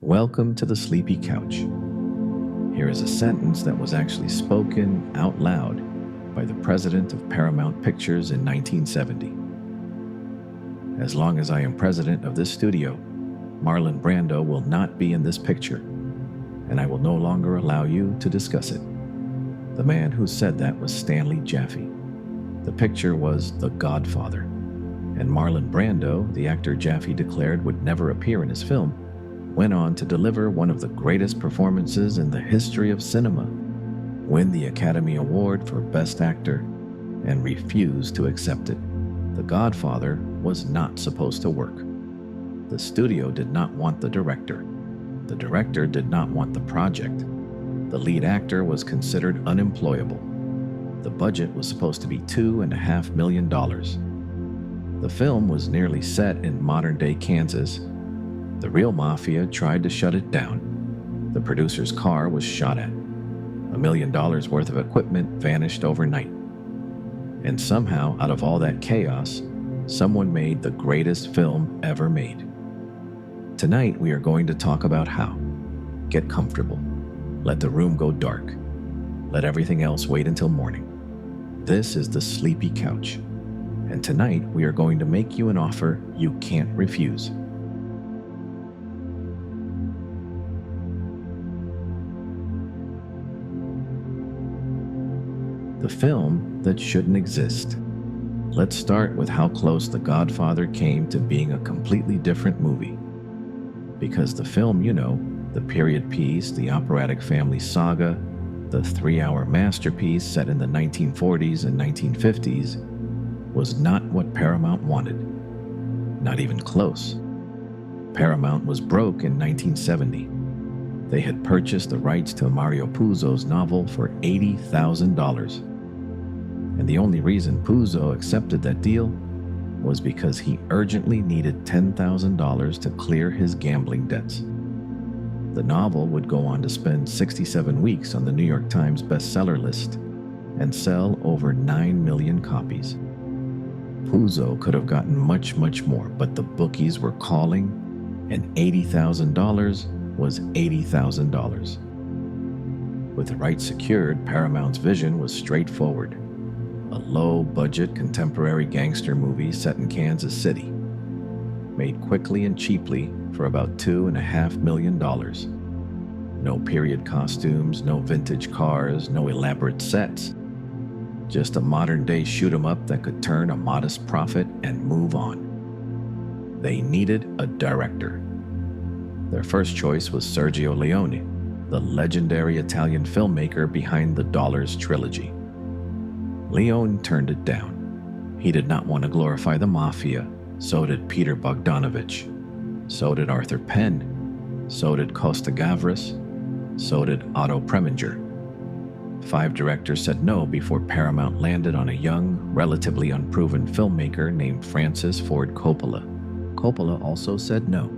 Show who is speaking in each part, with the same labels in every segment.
Speaker 1: Welcome to the Sleepy Couch. Here is a sentence that was actually spoken out loud by the president of Paramount Pictures in 1970. As long as I am president of this studio, Marlon Brando will not be in this picture, and I will no longer allow you to discuss it. The man who said that was Stanley Jaffe. The picture was The Godfather, and Marlon Brando, the actor Jaffe declared would never appear in his film, went on to deliver one of the greatest performances in the history of cinema, win the Academy Award for Best Actor, and refused to accept it. The Godfather was not supposed to work. The studio did not want the director. The director did not want the project. The lead actor was considered unemployable. The budget was supposed to be $2.5 million. The film was nearly set in modern-day Kansas. The real Mafia tried to shut it down. The producer's car was shot at. $1 million worth of equipment vanished overnight. And somehow, out of all that chaos, someone made the greatest film ever made. Tonight, we are going to talk about how. Get comfortable. Let the room go dark. Let everything else wait until morning. This is the Sleepy Couch. And tonight, we are going to make you an offer you can't refuse. The film that shouldn't exist. Let's start with how close The Godfather came to being a completely different movie. Because the film, the period piece, the operatic family saga, the 3-hour masterpiece set in the 1940s and 1950s, was not what Paramount wanted. Not even close. Paramount was broke in 1970. They had purchased the rights to Mario Puzo's novel for $80,000. And the only reason Puzo accepted that deal was because he urgently needed $10,000 to clear his gambling debts. The novel would go on to spend 67 weeks on the New York Times bestseller list and sell over 9 million copies. Puzo could have gotten much, much more, but the bookies were calling, and $80,000 was $80,000. With the rights secured, Paramount's vision was straightforward. A low-budget contemporary gangster movie set in Kansas City, made quickly and cheaply for about $2.5 million. No period costumes, no vintage cars, no elaborate sets. Just a modern-day shoot-'em-up that could turn a modest profit and move on. They needed a director. Their first choice was Sergio Leone, the legendary Italian filmmaker behind the Dollars trilogy. Leone turned it down. He did not want to glorify the Mafia. So did Peter Bogdanovich. So did Arthur Penn. So did Costa Gavras. So did Otto Preminger. 5 directors said no before Paramount landed on a young, relatively unproven filmmaker named Francis Ford Coppola. Coppola also said no.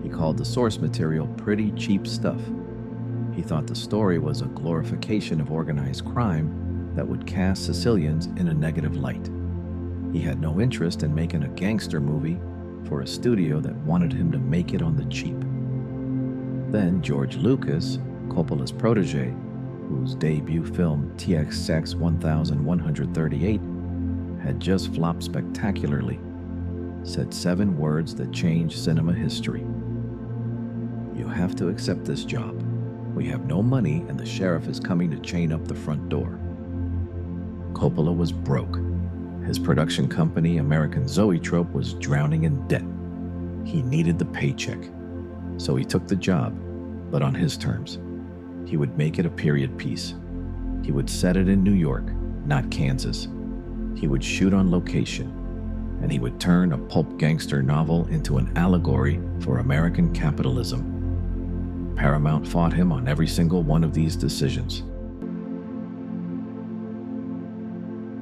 Speaker 1: He called the source material pretty cheap stuff. He thought the story was a glorification of organized crime that would cast Sicilians in a negative light. He had no interest in making a gangster movie for a studio that wanted him to make it on the cheap. Then George Lucas, Coppola's protege, whose debut film TXX 1138 had just flopped spectacularly, said 7 words that changed cinema history. "You have to accept this job. We have no money and the sheriff is coming to chain up the front door." Coppola was broke. His production company, American Zoetrope, was drowning in debt. He needed the paycheck. So he took the job, but on his terms. He would make it a period piece. He would set it in New York, not Kansas. He would shoot on location, and he would turn a pulp gangster novel into an allegory for American capitalism. Paramount fought him on every single one of these decisions.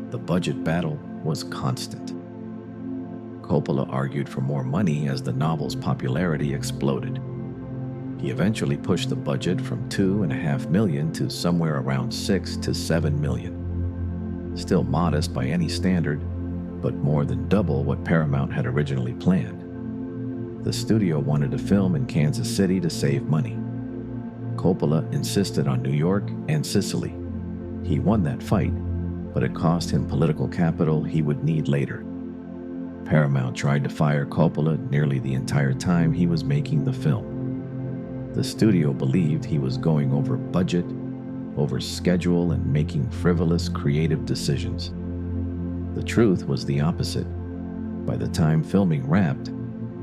Speaker 1: The budget battle was constant. Coppola argued for more money as the novel's popularity exploded. He eventually pushed the budget from $2.5 million to somewhere around $6 to $7 million. Still modest by any standard, but more than double what Paramount had originally planned. The studio wanted to film in Kansas City to save money. Coppola insisted on New York and Sicily. He won that fight, but it cost him political capital he would need later. Paramount tried to fire Coppola nearly the entire time he was making the film. The studio believed he was going over budget, over schedule, and making frivolous creative decisions. The truth was the opposite. By the time filming wrapped,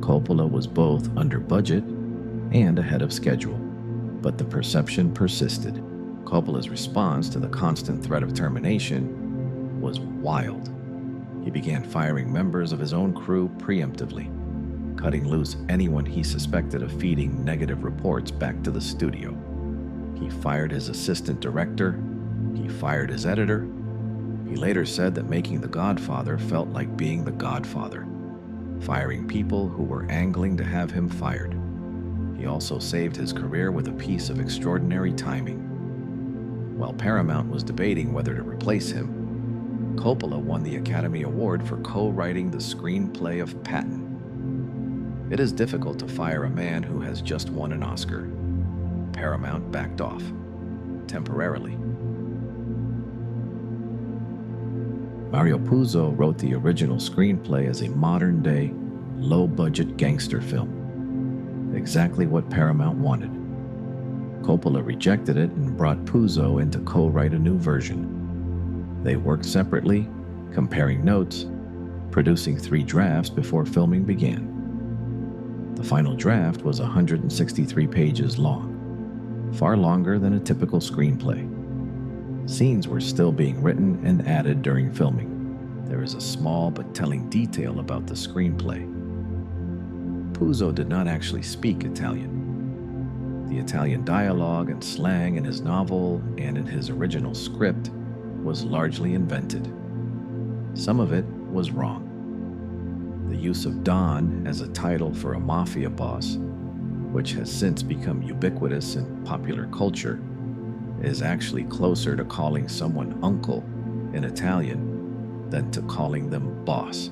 Speaker 1: Coppola was both under budget and ahead of schedule, but the perception persisted. Coppola's response to the constant threat of termination was wild. He began firing members of his own crew preemptively, cutting loose anyone he suspected of feeding negative reports back to the studio. He fired his assistant director. He fired his editor. He later said that making The Godfather felt like being The Godfather, firing people who were angling to have him fired. He also saved his career with a piece of extraordinary timing. While Paramount was debating whether to replace him, Coppola won the Academy Award for co-writing the screenplay of Patton. It is difficult to fire a man who has just won an Oscar. Paramount backed off, temporarily. Mario Puzo wrote the original screenplay as a modern-day, low-budget gangster film. Exactly what Paramount wanted. Coppola rejected it and brought Puzo in to co-write a new version. They worked separately, comparing notes, producing 3 drafts before filming began. The final draft was 163 pages long, far longer than a typical screenplay. Scenes were still being written and added during filming. There is a small but telling detail about the screenplay. Puzo did not actually speak Italian. The Italian dialogue and slang in his novel and in his original script was largely invented. Some of it was wrong. The use of Don as a title for a mafia boss, which has since become ubiquitous in popular culture, is actually closer to calling someone uncle in Italian than to calling them boss.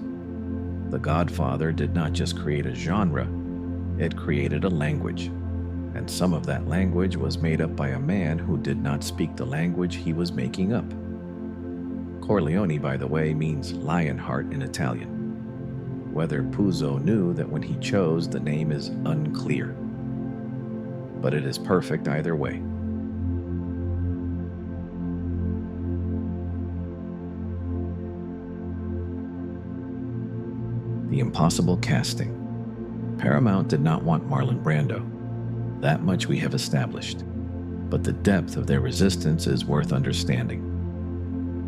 Speaker 1: The Godfather did not just create a genre, it created a language, and some of that language was made up by a man who did not speak the language he was making up. Corleone, by the way, means lionheart in Italian. Whether Puzo knew that when he chose the name is unclear, but it is perfect either way. The impossible casting. Paramount did not want Marlon Brando. That much we have established. But the depth of their resistance is worth understanding.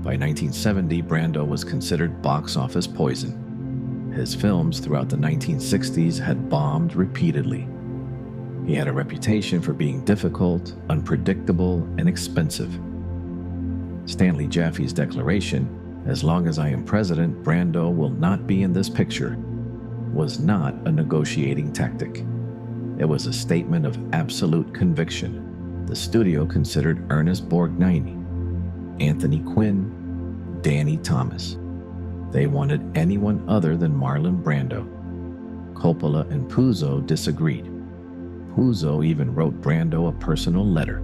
Speaker 1: By 1970, Brando was considered box office poison. His films throughout the 1960s had bombed repeatedly. He had a reputation for being difficult, unpredictable, and expensive. Stanley Jaffe's declaration, "As long as I am president, Brando will not be in this picture," was not a negotiating tactic. It was a statement of absolute conviction. The studio considered Ernest Borgnine, Anthony Quinn, Danny Thomas. They wanted anyone other than Marlon Brando. Coppola and Puzo disagreed. Puzo even wrote Brando a personal letter.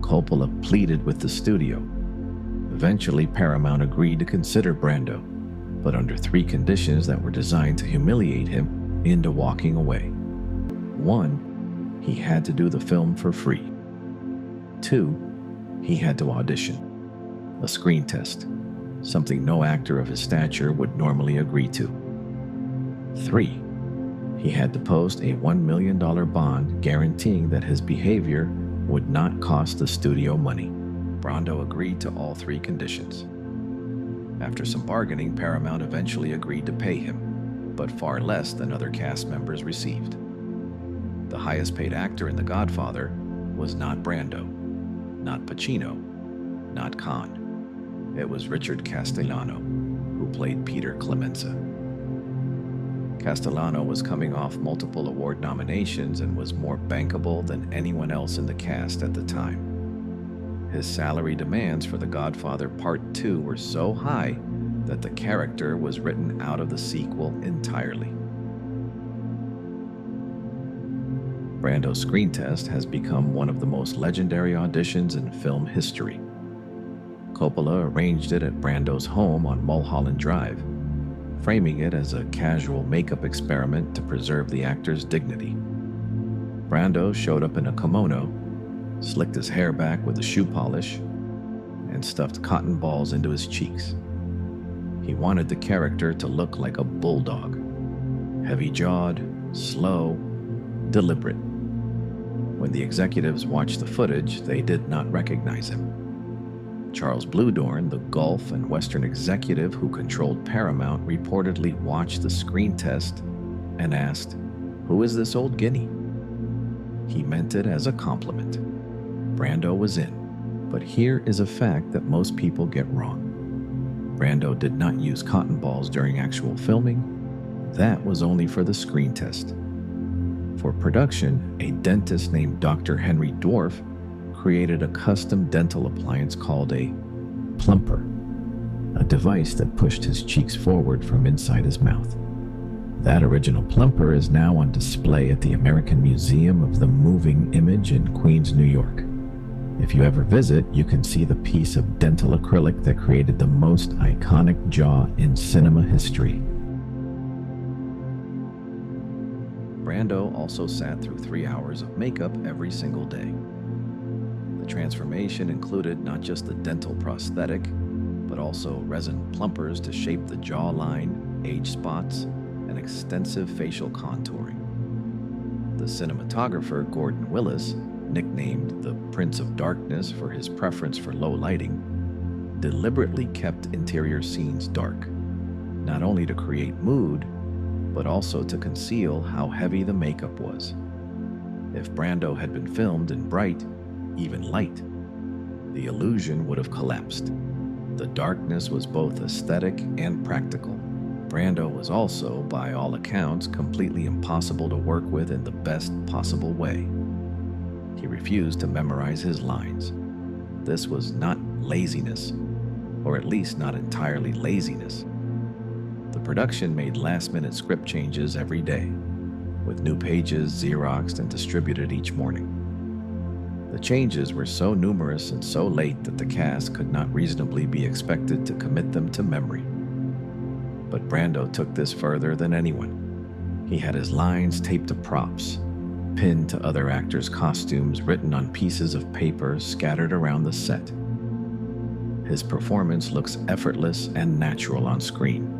Speaker 1: Coppola pleaded with the studio. Eventually, Paramount agreed to consider Brando, but under 3 conditions that were designed to humiliate him into walking away. 1, he had to do the film for free. 2, he had to audition. A screen test, something no actor of his stature would normally agree to. 3, he had to post a $1 million bond guaranteeing that his behavior would not cost the studio money. Brando agreed to all 3 conditions. After some bargaining, Paramount eventually agreed to pay him, but far less than other cast members received. The highest paid actor in The Godfather was not Brando, not Pacino, not Khan. It was Richard Castellano, who played Peter Clemenza. Castellano was coming off multiple award nominations and was more bankable than anyone else in the cast at the time. His salary demands for The Godfather Part 2 were so high that the character was written out of the sequel entirely. Brando's screen test has become one of the most legendary auditions in film history. Coppola arranged it at Brando's home on Mulholland Drive, framing it as a casual makeup experiment to preserve the actor's dignity. Brando showed up in a kimono, slicked his hair back with a shoe polish, and stuffed cotton balls into his cheeks. He wanted the character to look like a bulldog, heavy-jawed, slow, deliberate. When the executives watched the footage, they did not recognize him. Charles Bluedorn, the Gulf and Western executive who controlled Paramount, reportedly watched the screen test and asked, "Who is this old guinea?" He meant it as a compliment. Brando was in, but here is a fact that most people get wrong. Brando did not use cotton balls during actual filming. That was only for the screen test. For production, a dentist named Dr. Henry Dwarf created a custom dental appliance called a plumper, a device that pushed his cheeks forward from inside his mouth. That original plumper is now on display at the American Museum of the Moving Image in Queens, New York. If you ever visit, you can see the piece of dental acrylic that created the most iconic jaw in cinema history. Brando also sat through 3 hours of makeup every single day. The transformation included not just the dental prosthetic, but also resin plumpers to shape the jawline, age spots, and extensive facial contouring. The cinematographer, Gordon Willis, nicknamed the Prince of Darkness for his preference for low lighting, deliberately kept interior scenes dark, not only to create mood, but also to conceal how heavy the makeup was. If Brando had been filmed in bright, even light, the illusion would have collapsed. The darkness was both aesthetic and practical. Brando was also, by all accounts, completely impossible to work with in the best possible way. He refused to memorize his lines. This was not laziness, or at least not entirely laziness. The production made last-minute script changes every day, with new pages Xeroxed and distributed each morning. The changes were so numerous and so late that the cast could not reasonably be expected to commit them to memory. But Brando took this further than anyone. He had his lines taped to props, pinned to other actors' costumes, written on pieces of paper scattered around the set. His performance looks effortless and natural on screen.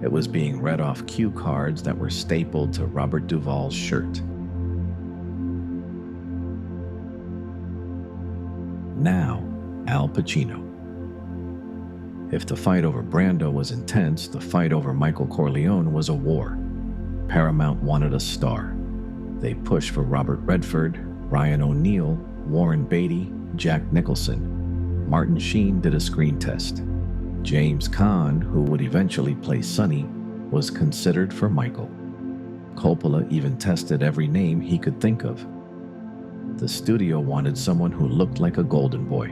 Speaker 1: It was being read off cue cards that were stapled to Robert Duvall's shirt. Now, Al Pacino. If the fight over Brando was intense, the fight over Michael Corleone was a war. Paramount wanted a star. They pushed for Robert Redford, Ryan O'Neal, Warren Beatty, Jack Nicholson. Martin Sheen did a screen test. James Caan, who would eventually play Sonny, was considered for Michael. Coppola even tested every name he could think of. The studio wanted someone who looked like a golden boy,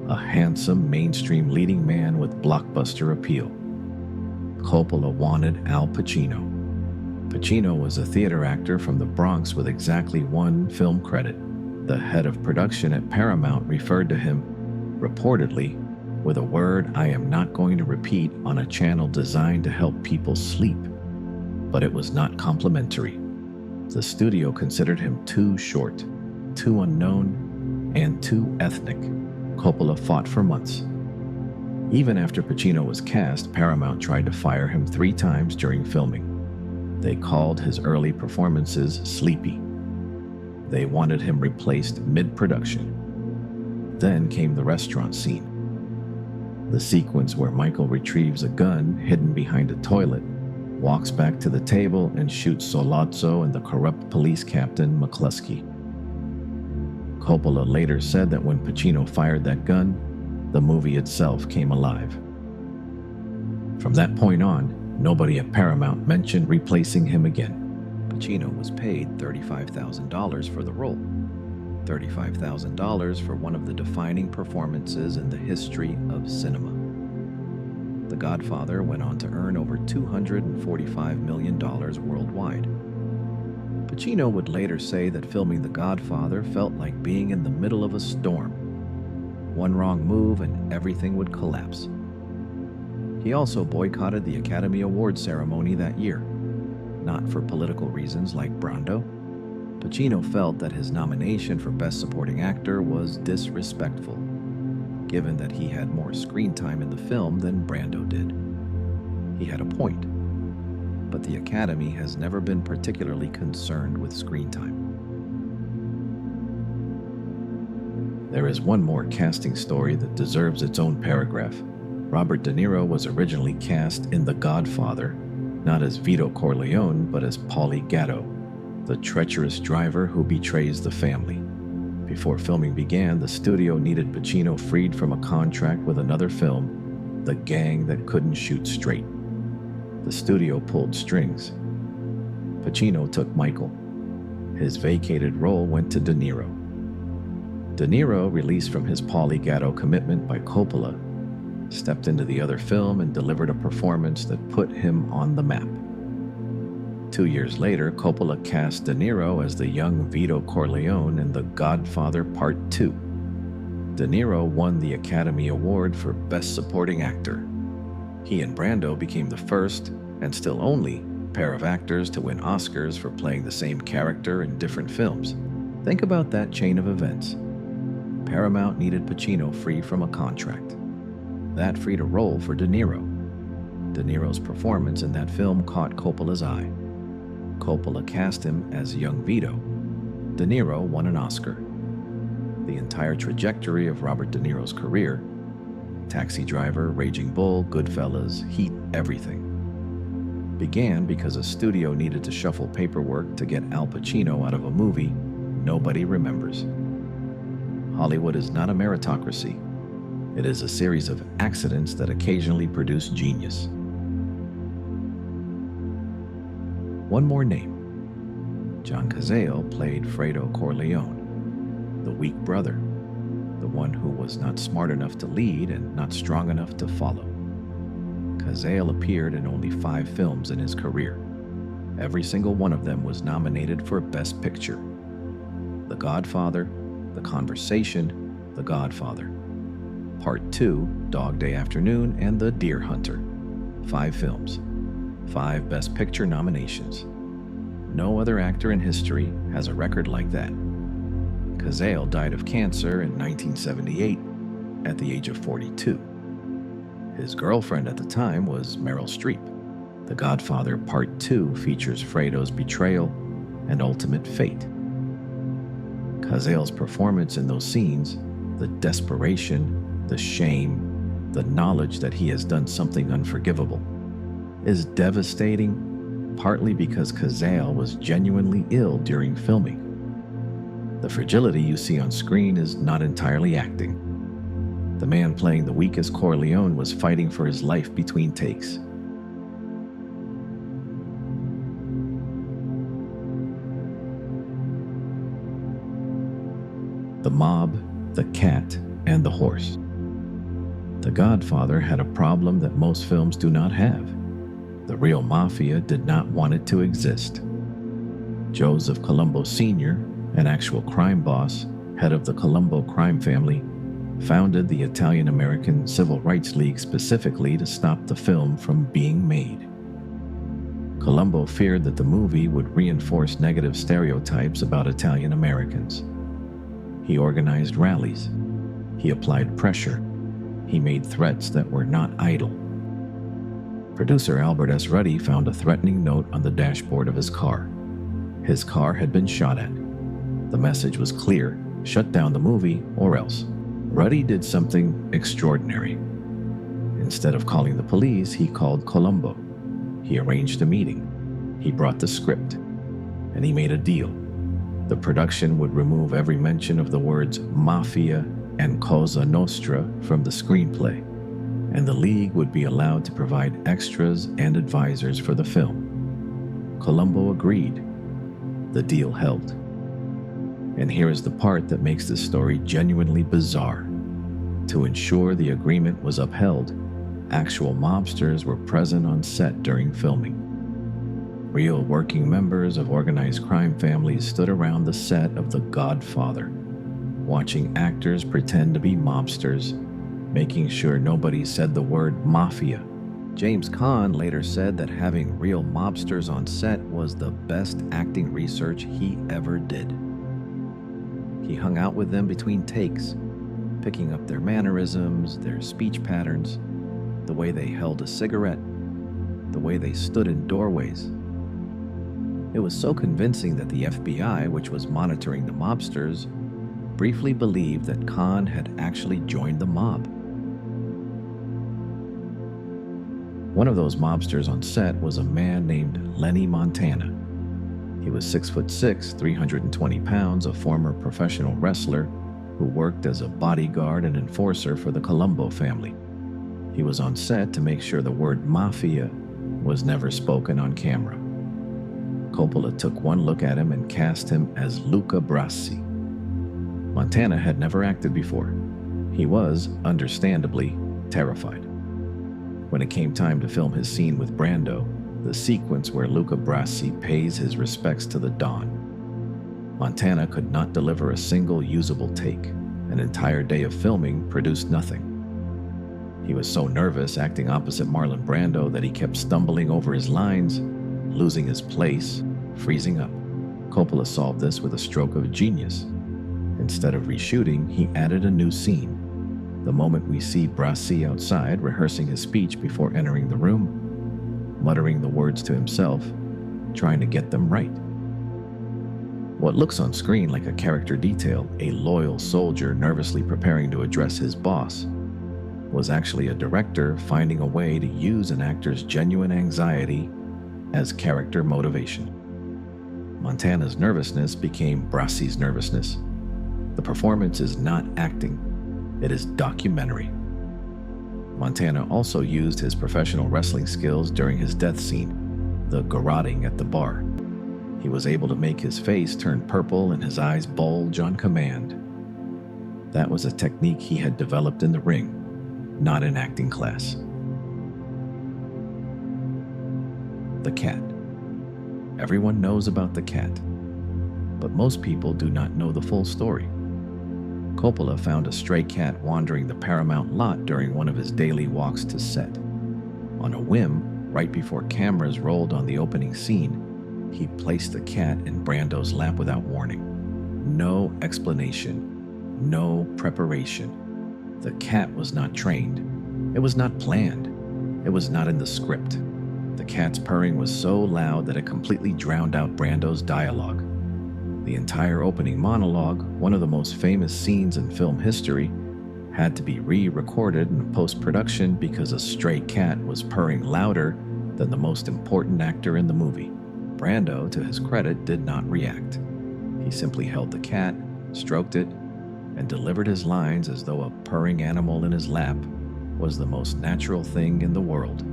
Speaker 1: a handsome, mainstream leading man with blockbuster appeal. Coppola wanted Al Pacino. Pacino was a theater actor from the Bronx with exactly one film credit. The head of production at Paramount referred to him, reportedly, with a word I am not going to repeat on a channel designed to help people sleep. But it was not complimentary. The studio considered him too short, too unknown, and too ethnic. Coppola fought for months. Even after Pacino was cast, Paramount tried to fire him 3 times during filming. They called his early performances sleepy. They wanted him replaced mid-production. Then came the restaurant scene. The sequence where Michael retrieves a gun hidden behind a toilet, walks back to the table, and shoots Sollozzo and the corrupt police captain, McCluskey. Coppola later said that when Pacino fired that gun, the movie itself came alive. From that point on, nobody at Paramount mentioned replacing him again. Pacino was paid $35,000 for the role. $35,000 for one of the defining performances in the history of cinema. The Godfather went on to earn over $245 million worldwide. Pacino would later say that filming The Godfather felt like being in the middle of a storm. One wrong move and everything would collapse. He also boycotted the Academy Awards ceremony that year, not for political reasons like Brando. Pacino felt that his nomination for Best Supporting Actor was disrespectful, given that he had more screen time in the film than Brando did. He had a point, but the Academy has never been particularly concerned with screen time. There is one more casting story that deserves its own paragraph. Robert De Niro was originally cast in The Godfather, not as Vito Corleone, but as Paulie Gatto, the treacherous driver who betrays the family. Before filming began, the studio needed Pacino freed from a contract with another film, The Gang That Couldn't Shoot Straight. The studio pulled strings. Pacino took Michael. His vacated role went to De Niro. De Niro, released from his Paulie Gatto commitment by Coppola, stepped into the other film and delivered a performance that put him on the map. 2 years later, Coppola cast De Niro as the young Vito Corleone in The Godfather Part 2. De Niro won the Academy Award for Best Supporting Actor. He and Brando became the first, and still only, pair of actors to win Oscars for playing the same character in different films. Think about that chain of events. Paramount needed Pacino free from a contract. That freed a role for De Niro. De Niro's performance in that film caught Coppola's eye. Coppola cast him as young Vito. De Niro won an Oscar. The entire trajectory of Robert De Niro's career, Taxi Driver, Raging Bull, Goodfellas, Heat, everything, began because a studio needed to shuffle paperwork to get Al Pacino out of a movie nobody remembers. Hollywood is not a meritocracy. It is a series of accidents that occasionally produce genius. One more name. John Cazale played Fredo Corleone, the weak brother, the one who was not smart enough to lead and not strong enough to follow. Cazale appeared in only 5 films in his career. Every single one of them was nominated for Best Picture. The Godfather, The Conversation, The Godfather. Part 2, Dog Day Afternoon, and The Deer Hunter. 5 films. 5 Best Picture nominations. No other actor in history has a record like that. Cazale died of cancer in 1978 at the age of 42. His girlfriend at the time was Meryl Streep. The Godfather Part 2 features Fredo's betrayal and ultimate fate. Cazale's performance in those scenes, the desperation, the shame, the knowledge that he has done something unforgivable, is devastating, partly because Cazale was genuinely ill during filming. The fragility you see on screen is not entirely acting. The man playing the weakest Corleone was fighting for his life between takes. The mob, the cat, and the horse. The Godfather had a problem that most films do not have. The real Mafia did not want it to exist. Joseph Colombo Sr., an actual crime boss, head of the Colombo crime family, founded the Italian-American Civil Rights League specifically to stop the film from being made. Colombo feared that the movie would reinforce negative stereotypes about Italian Americans. He organized rallies. He applied pressure. He made threats that were not idle. Producer Albert S. Ruddy found a threatening note on the dashboard of his car. His car had been shot at. The message was clear: shut down the movie or else. Ruddy did something extraordinary. Instead of calling the police, he called Colombo. He arranged a meeting. He brought the script. And he made a deal. The production would remove every mention of the words Mafia and Cosa Nostra from the screenplay, and the League would be allowed to provide extras and advisors for the film. Colombo agreed. The deal held. And here is the part that makes this story genuinely bizarre. To ensure the agreement was upheld, actual mobsters were present on set during filming. Real working members of organized crime families stood around the set of The Godfather, watching actors pretend to be mobsters, making sure nobody said the word Mafia. James Caan later said that having real mobsters on set was the best acting research he ever did. He hung out with them between takes, picking up their mannerisms, their speech patterns, the way they held a cigarette, the way they stood in doorways. It was so convincing that the FBI, which was monitoring the mobsters, briefly believed that Caan had actually joined the mob. One of those mobsters on set was a man named Lenny Montana. He was 6'6", 320 pounds, a former professional wrestler who worked as a bodyguard and enforcer for the Colombo family. He was on set to make sure the word Mafia was never spoken on camera. Coppola took one look at him and cast him as Luca Brasi. Montana had never acted before. He was, understandably, terrified. When it came time to film his scene with Brando, the sequence where Luca Brasi pays his respects to the Don, Montana could not deliver a single usable take. An entire day of filming produced nothing. He was so nervous acting opposite Marlon Brando that he kept stumbling over his lines, losing his place, freezing up. Coppola solved this with a stroke of genius. Instead of reshooting, he added a new scene. The moment we see Brasi outside rehearsing his speech before entering the room, muttering the words to himself, trying to get them right. What looks on screen like a character detail, a loyal soldier nervously preparing to address his boss, was actually a director finding a way to use an actor's genuine anxiety as character motivation. Montana's nervousness became Brasi's nervousness. The performance is not acting, it is documentary. Montana also used his professional wrestling skills during his death scene, the garroting at the bar. He was able to make his face turn purple and his eyes bulge on command. That was a technique he had developed in the ring, not in acting class. The cat. Everyone knows about the cat, but most people do not know the full story. Coppola found a stray cat wandering the Paramount lot during one of his daily walks to set. On a whim, right before cameras rolled on the opening scene, he placed the cat in Brando's lap without warning. No explanation, no preparation. The cat was not trained. It was not planned. It was not in the script. The cat's purring was so loud that it completely drowned out Brando's dialogue. The entire opening monologue, one of the most famous scenes in film history, had to be re-recorded in post-production because a stray cat was purring louder than the most important actor in the movie. Brando, to his credit, did not react. He simply held the cat, stroked it, and delivered his lines as though a purring animal in his lap was the most natural thing in the world.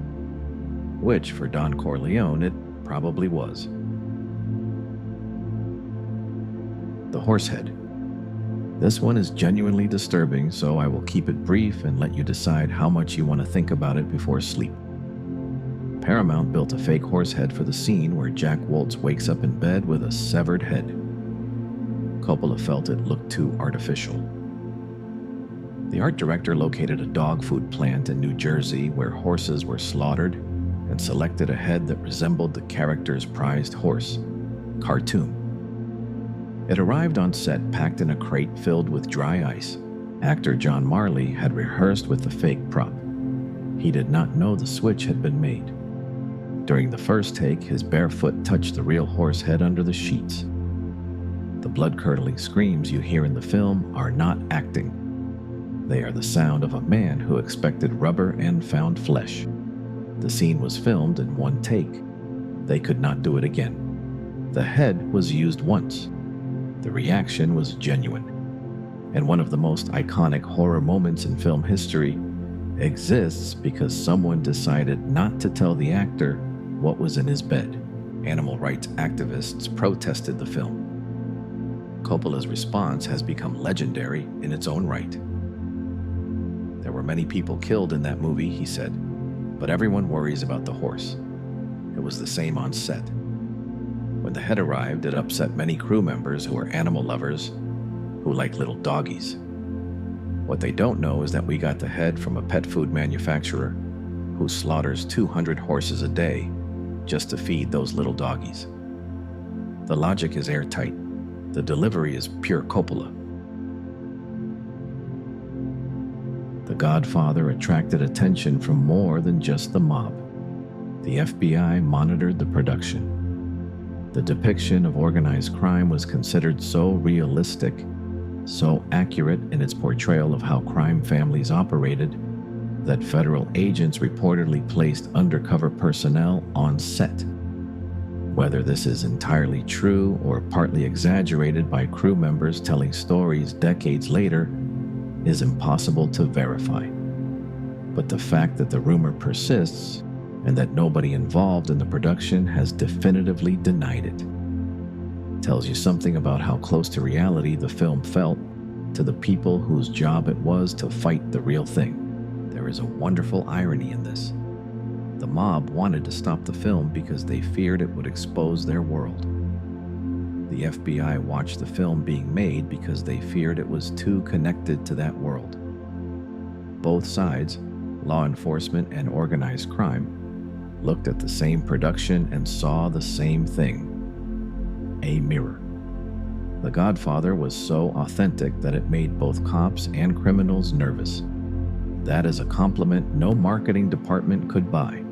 Speaker 1: Which, for Don Corleone, it probably was. The horsehead. This one is genuinely disturbing, so I will keep it brief and let you decide how much you want to think about it before sleep. Paramount built a fake horsehead for the scene where Jack Woltz wakes up in bed with a severed head. Coppola felt it looked too artificial. The art director located a dog food plant in New Jersey where horses were slaughtered and selected a head that resembled the character's prized horse, Khartoum. It arrived on set packed in a crate filled with dry ice. Actor John Marley had rehearsed with the fake prop. He did not know the switch had been made. During the first take, his bare foot touched the real horse head under the sheets. The blood-curdling screams you hear in the film are not acting. They are the sound of a man who expected rubber and found flesh. The scene was filmed in one take. They could not do it again. The head was used once. The reaction was genuine. And one of the most iconic horror moments in film history exists because someone decided not to tell the actor what was in his bed. Animal rights activists protested the film. Coppola's response has become legendary in its own right. There were many people killed in that movie, he said, but everyone worries about the horse. It was the same on set. When the head arrived, it upset many crew members who were animal lovers who like little doggies. What they don't know is that we got the head from a pet food manufacturer who slaughters 200 horses a day just to feed those little doggies. The logic is airtight. The delivery is pure Coppola. The Godfather attracted attention from more than just the mob. The FBI monitored the production. The depiction of organized crime was considered so realistic, so accurate in its portrayal of how crime families operated, that federal agents reportedly placed undercover personnel on set. Whether this is entirely true or partly exaggerated by crew members telling stories decades later is impossible to verify. But the fact that the rumor persists and that nobody involved in the production has definitively denied it tells you something about how close to reality the film felt to the people whose job it was to fight the real thing. There is a wonderful irony in this. The mob wanted to stop the film because they feared it would expose their world. The FBI watched the film being made because they feared it was too connected to that world. Both sides, law enforcement and organized crime, looked at the same production and saw the same thing: a mirror. The Godfather was so authentic that it made both cops and criminals nervous. That is a compliment no marketing department could buy.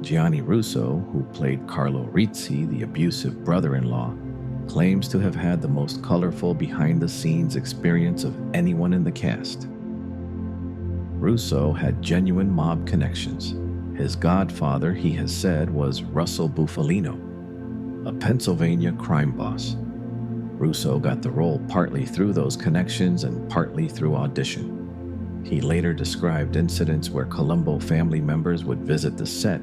Speaker 1: Gianni Russo, who played Carlo Rizzi, the abusive brother-in-law, claims to have had the most colorful behind-the-scenes experience of anyone in the cast. Russo had genuine mob connections. His godfather, he has said, was Russell Bufalino, a Pennsylvania crime boss. Russo got the role partly through those connections and partly through audition. He later described incidents where Colombo family members would visit the set,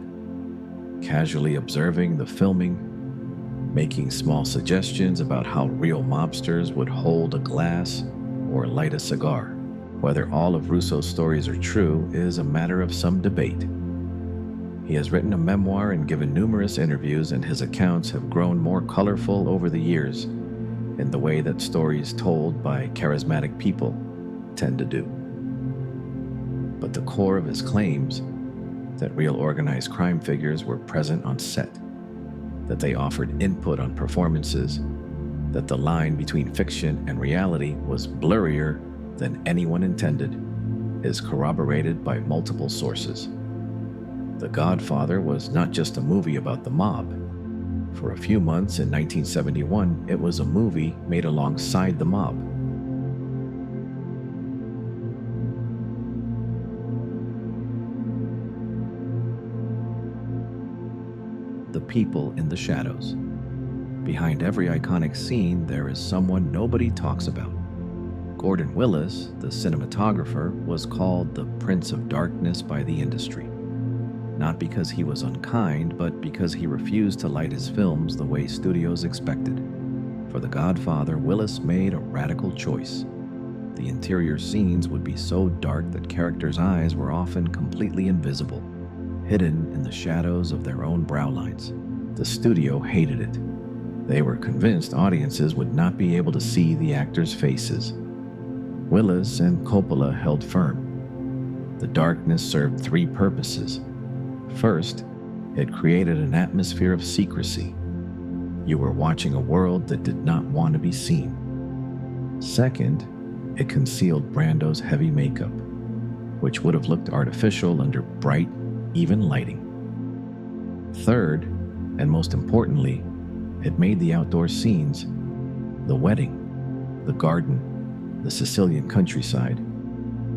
Speaker 1: casually observing the filming, making small suggestions about how real mobsters would hold a glass or light a cigar. Whether all of Russo's stories are true is a matter of some debate. He has written a memoir and given numerous interviews, and his accounts have grown more colorful over the years in the way that stories told by charismatic people tend to do. But the core of his claims, that real organized crime figures were present on set, that they offered input on performances, that the line between fiction and reality was blurrier than anyone intended, is corroborated by multiple sources. The Godfather was not just a movie about the mob. For a few months in 1971, it was a movie made alongside the mob. The people in the shadows. Behind every iconic scene, there is someone nobody talks about. Gordon Willis, the cinematographer, was called the Prince of Darkness by the industry. Not because he was unkind, but because he refused to light his films the way studios expected. For The Godfather, Willis made a radical choice. The interior scenes would be so dark that characters' eyes were often completely invisible, hidden in the shadows of their own brow lines. The studio hated it. They were convinced audiences would not be able to see the actors' faces. Willis and Coppola held firm. The darkness served three purposes. First, it created an atmosphere of secrecy. You were watching a world that did not want to be seen. Second, it concealed Brando's heavy makeup, which would have looked artificial under bright, even lighting. Third, and most importantly, it made the outdoor scenes, the wedding, the garden, the Sicilian countryside,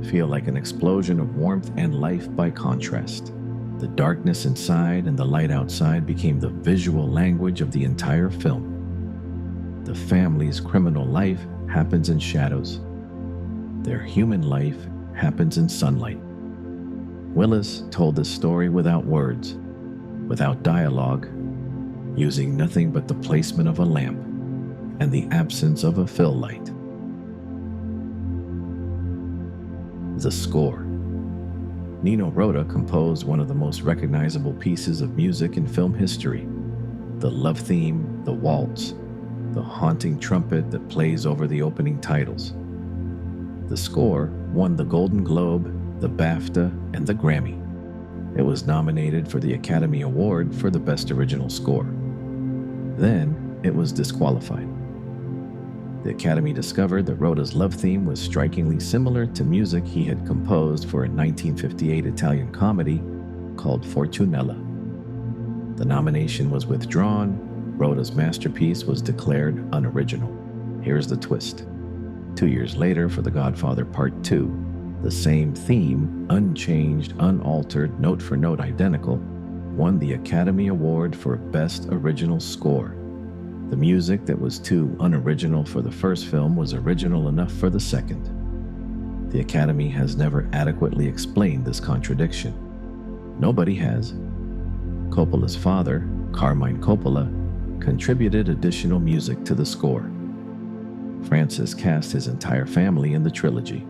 Speaker 1: feel like an explosion of warmth and life by contrast. The darkness inside and the light outside became the visual language of the entire film. The family's criminal life happens in shadows. Their human life happens in sunlight. Willis told this story without words, without dialogue, using nothing but the placement of a lamp and the absence of a fill light. The score. Nino Rota composed one of the most recognizable pieces of music in film history. The love theme, the waltz, the haunting trumpet that plays over the opening titles. The score won the Golden Globe, the BAFTA, and the Grammy. It was nominated for the Academy Award for the Best Original Score. Then, it was disqualified. The Academy discovered that Rota's love theme was strikingly similar to music he had composed for a 1958 Italian comedy called Fortunella. The nomination was withdrawn. Rota's masterpiece was declared unoriginal. Here's the twist. 2 years later, for The Godfather Part 2, the same theme, unchanged, unaltered, note-for-note identical, won the Academy Award for Best Original Score. The music that was too unoriginal for the first film was original enough for the second. The Academy has never adequately explained this contradiction. Nobody has. Coppola's father, Carmine Coppola, contributed additional music to the score. Francis cast his entire family in the trilogy.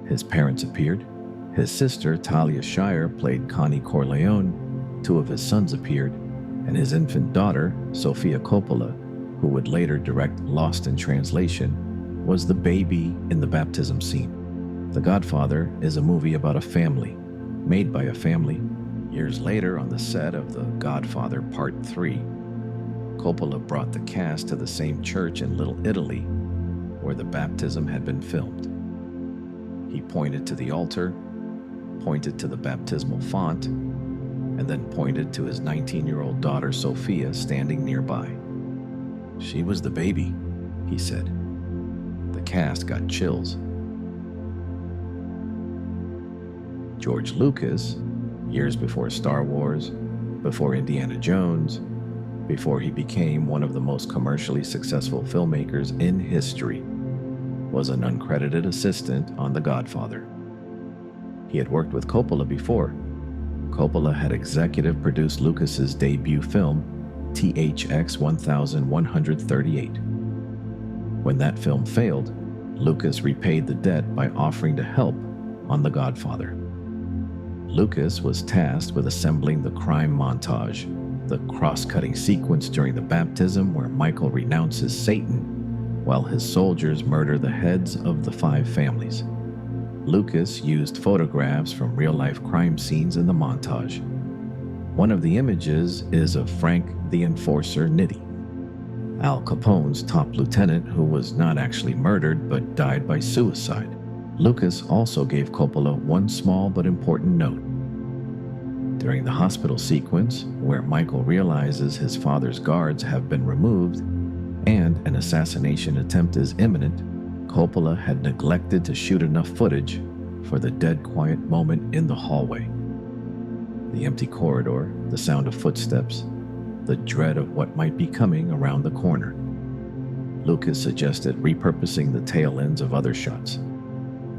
Speaker 1: His parents appeared. His sister, Talia Shire, played Connie Corleone. 2 of his sons appeared, and his infant daughter, Sofia Coppola, who would later direct Lost in Translation, was the baby in the baptism scene. The Godfather is a movie about a family, made by a family. Years later, on the set of The Godfather Part 3, Coppola brought the cast to the same church in Little Italy where the baptism had been filmed. He pointed to the altar, pointed to the baptismal font, and then pointed to his 19-year-old daughter Sofia standing nearby. "She was the baby," he said. The cast got chills. George Lucas, years before Star Wars, before Indiana Jones, before he became one of the most commercially successful filmmakers in history, was an uncredited assistant on The Godfather. He had worked with Coppola before. Coppola had executive produced Lucas's debut film, THX 1138. When that film failed, Lucas repaid the debt by offering to help on The Godfather. Lucas was tasked with assembling the crime montage, the cross-cutting sequence during the baptism where Michael renounces Satan while his soldiers murder the heads of the 5 families. Lucas used photographs from real-life crime scenes in the montage. One of the images is of Frank the Enforcer Nitti, Al Capone's top lieutenant who was not actually murdered but died by suicide. Lucas also gave Coppola one small but important note. During the hospital sequence, where Michael realizes his father's guards have been removed and an assassination attempt is imminent, Coppola had neglected to shoot enough footage for the dead quiet moment in the hallway. The empty corridor, the sound of footsteps, the dread of what might be coming around the corner. Lucas suggested repurposing the tail ends of other shots.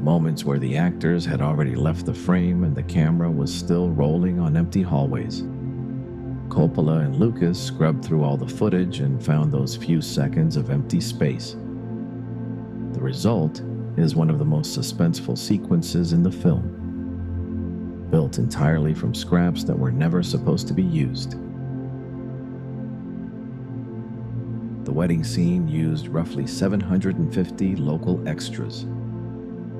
Speaker 1: Moments where the actors had already left the frame and the camera was still rolling on empty hallways. Coppola and Lucas scrubbed through all the footage and found those few seconds of empty space. The result is one of the most suspenseful sequences in the film, built entirely from scraps that were never supposed to be used. The wedding scene used roughly 750 local extras.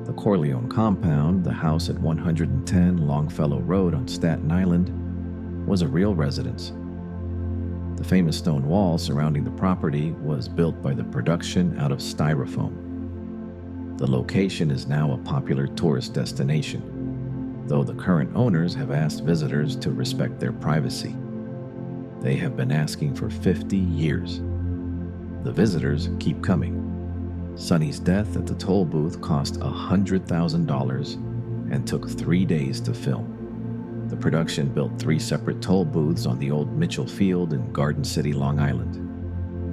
Speaker 1: The Corleone compound, the house at 110 Longfellow Road on Staten Island, was a real residence. The famous stone wall surrounding the property was built by the production out of styrofoam. The location is now a popular tourist destination, though the current owners have asked visitors to respect their privacy. They have been asking for 50 years. The visitors keep coming. Sonny's death at the toll booth cost $100,000 and took 3 days to film. The production built 3 separate toll booths on the old Mitchell Field in Garden City, Long Island.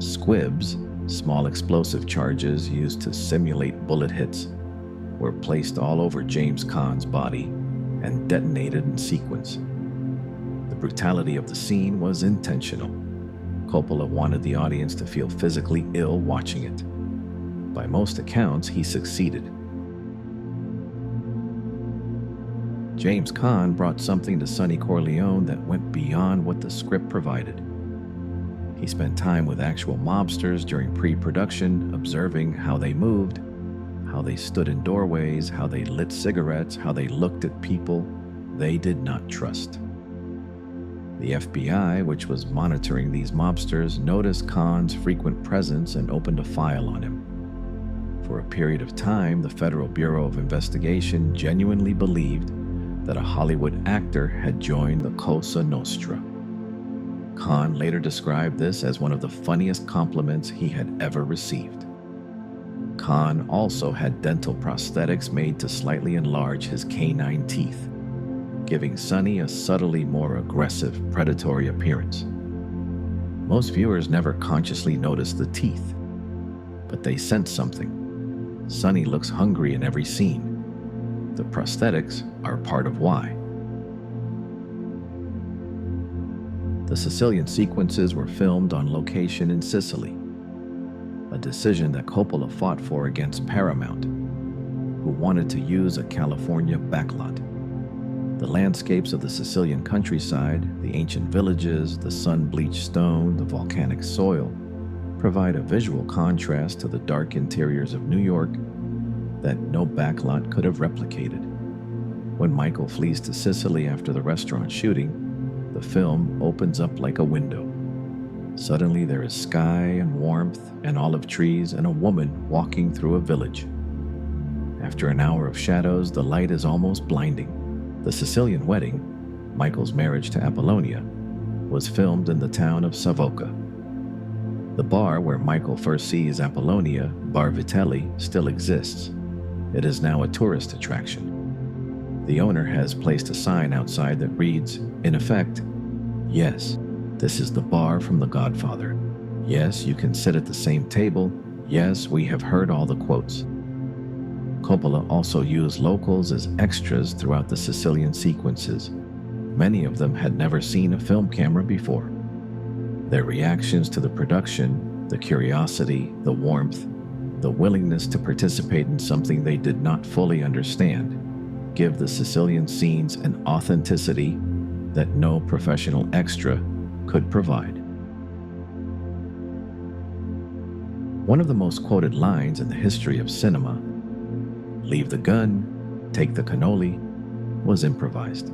Speaker 1: Squibs, small explosive charges used to simulate bullet hits, were placed all over James Caan's body and detonated in sequence. The brutality of the scene was intentional. Coppola wanted the audience to feel physically ill watching it. By most accounts, he succeeded. James Caan brought something to Sonny Corleone that went beyond what the script provided. He spent time with actual mobsters during pre-production, observing how they moved, how they stood in doorways, how they lit cigarettes, how they looked at people they did not trust. The FBI, which was monitoring these mobsters, noticed Caan's frequent presence and opened a file on him. For a period of time, the Federal Bureau of Investigation genuinely believed that a Hollywood actor had joined the Cosa Nostra. Caan later described this as one of the funniest compliments he had ever received. Caan also had dental prosthetics made to slightly enlarge his canine teeth, giving Sonny a subtly more aggressive, predatory appearance. Most viewers never consciously notice the teeth, but they sense something. Sonny looks hungry in every scene. The prosthetics are part of why. The Sicilian sequences were filmed on location in Sicily, a decision that Coppola fought for against Paramount, who wanted to use a California backlot. The landscapes of the Sicilian countryside, the ancient villages, the sun-bleached stone, the volcanic soil, provide a visual contrast to the dark interiors of New York that no backlot could have replicated. When Michael flees to Sicily after the restaurant shooting, the film opens up like a window. Suddenly there is sky and warmth and olive trees and a woman walking through a village. After an hour of shadows, the light is almost blinding. The Sicilian wedding, Michael's marriage to Apollonia, was filmed in the town of Savoca. The bar where Michael first sees Apollonia, Bar Vitelli, still exists. It is now a tourist attraction. The owner has placed a sign outside that reads, in effect, "Yes, this is the bar from The Godfather. Yes, you can sit at the same table. Yes, we have heard all the quotes." Coppola also used locals as extras throughout the Sicilian sequences. Many of them had never seen a film camera before. Their reactions to the production, the curiosity, the warmth, the willingness to participate in something they did not fully understand, give the Sicilian scenes an authenticity that no professional extra could provide. One of the most quoted lines in the history of cinema, "Leave the gun, take the cannoli," was improvised.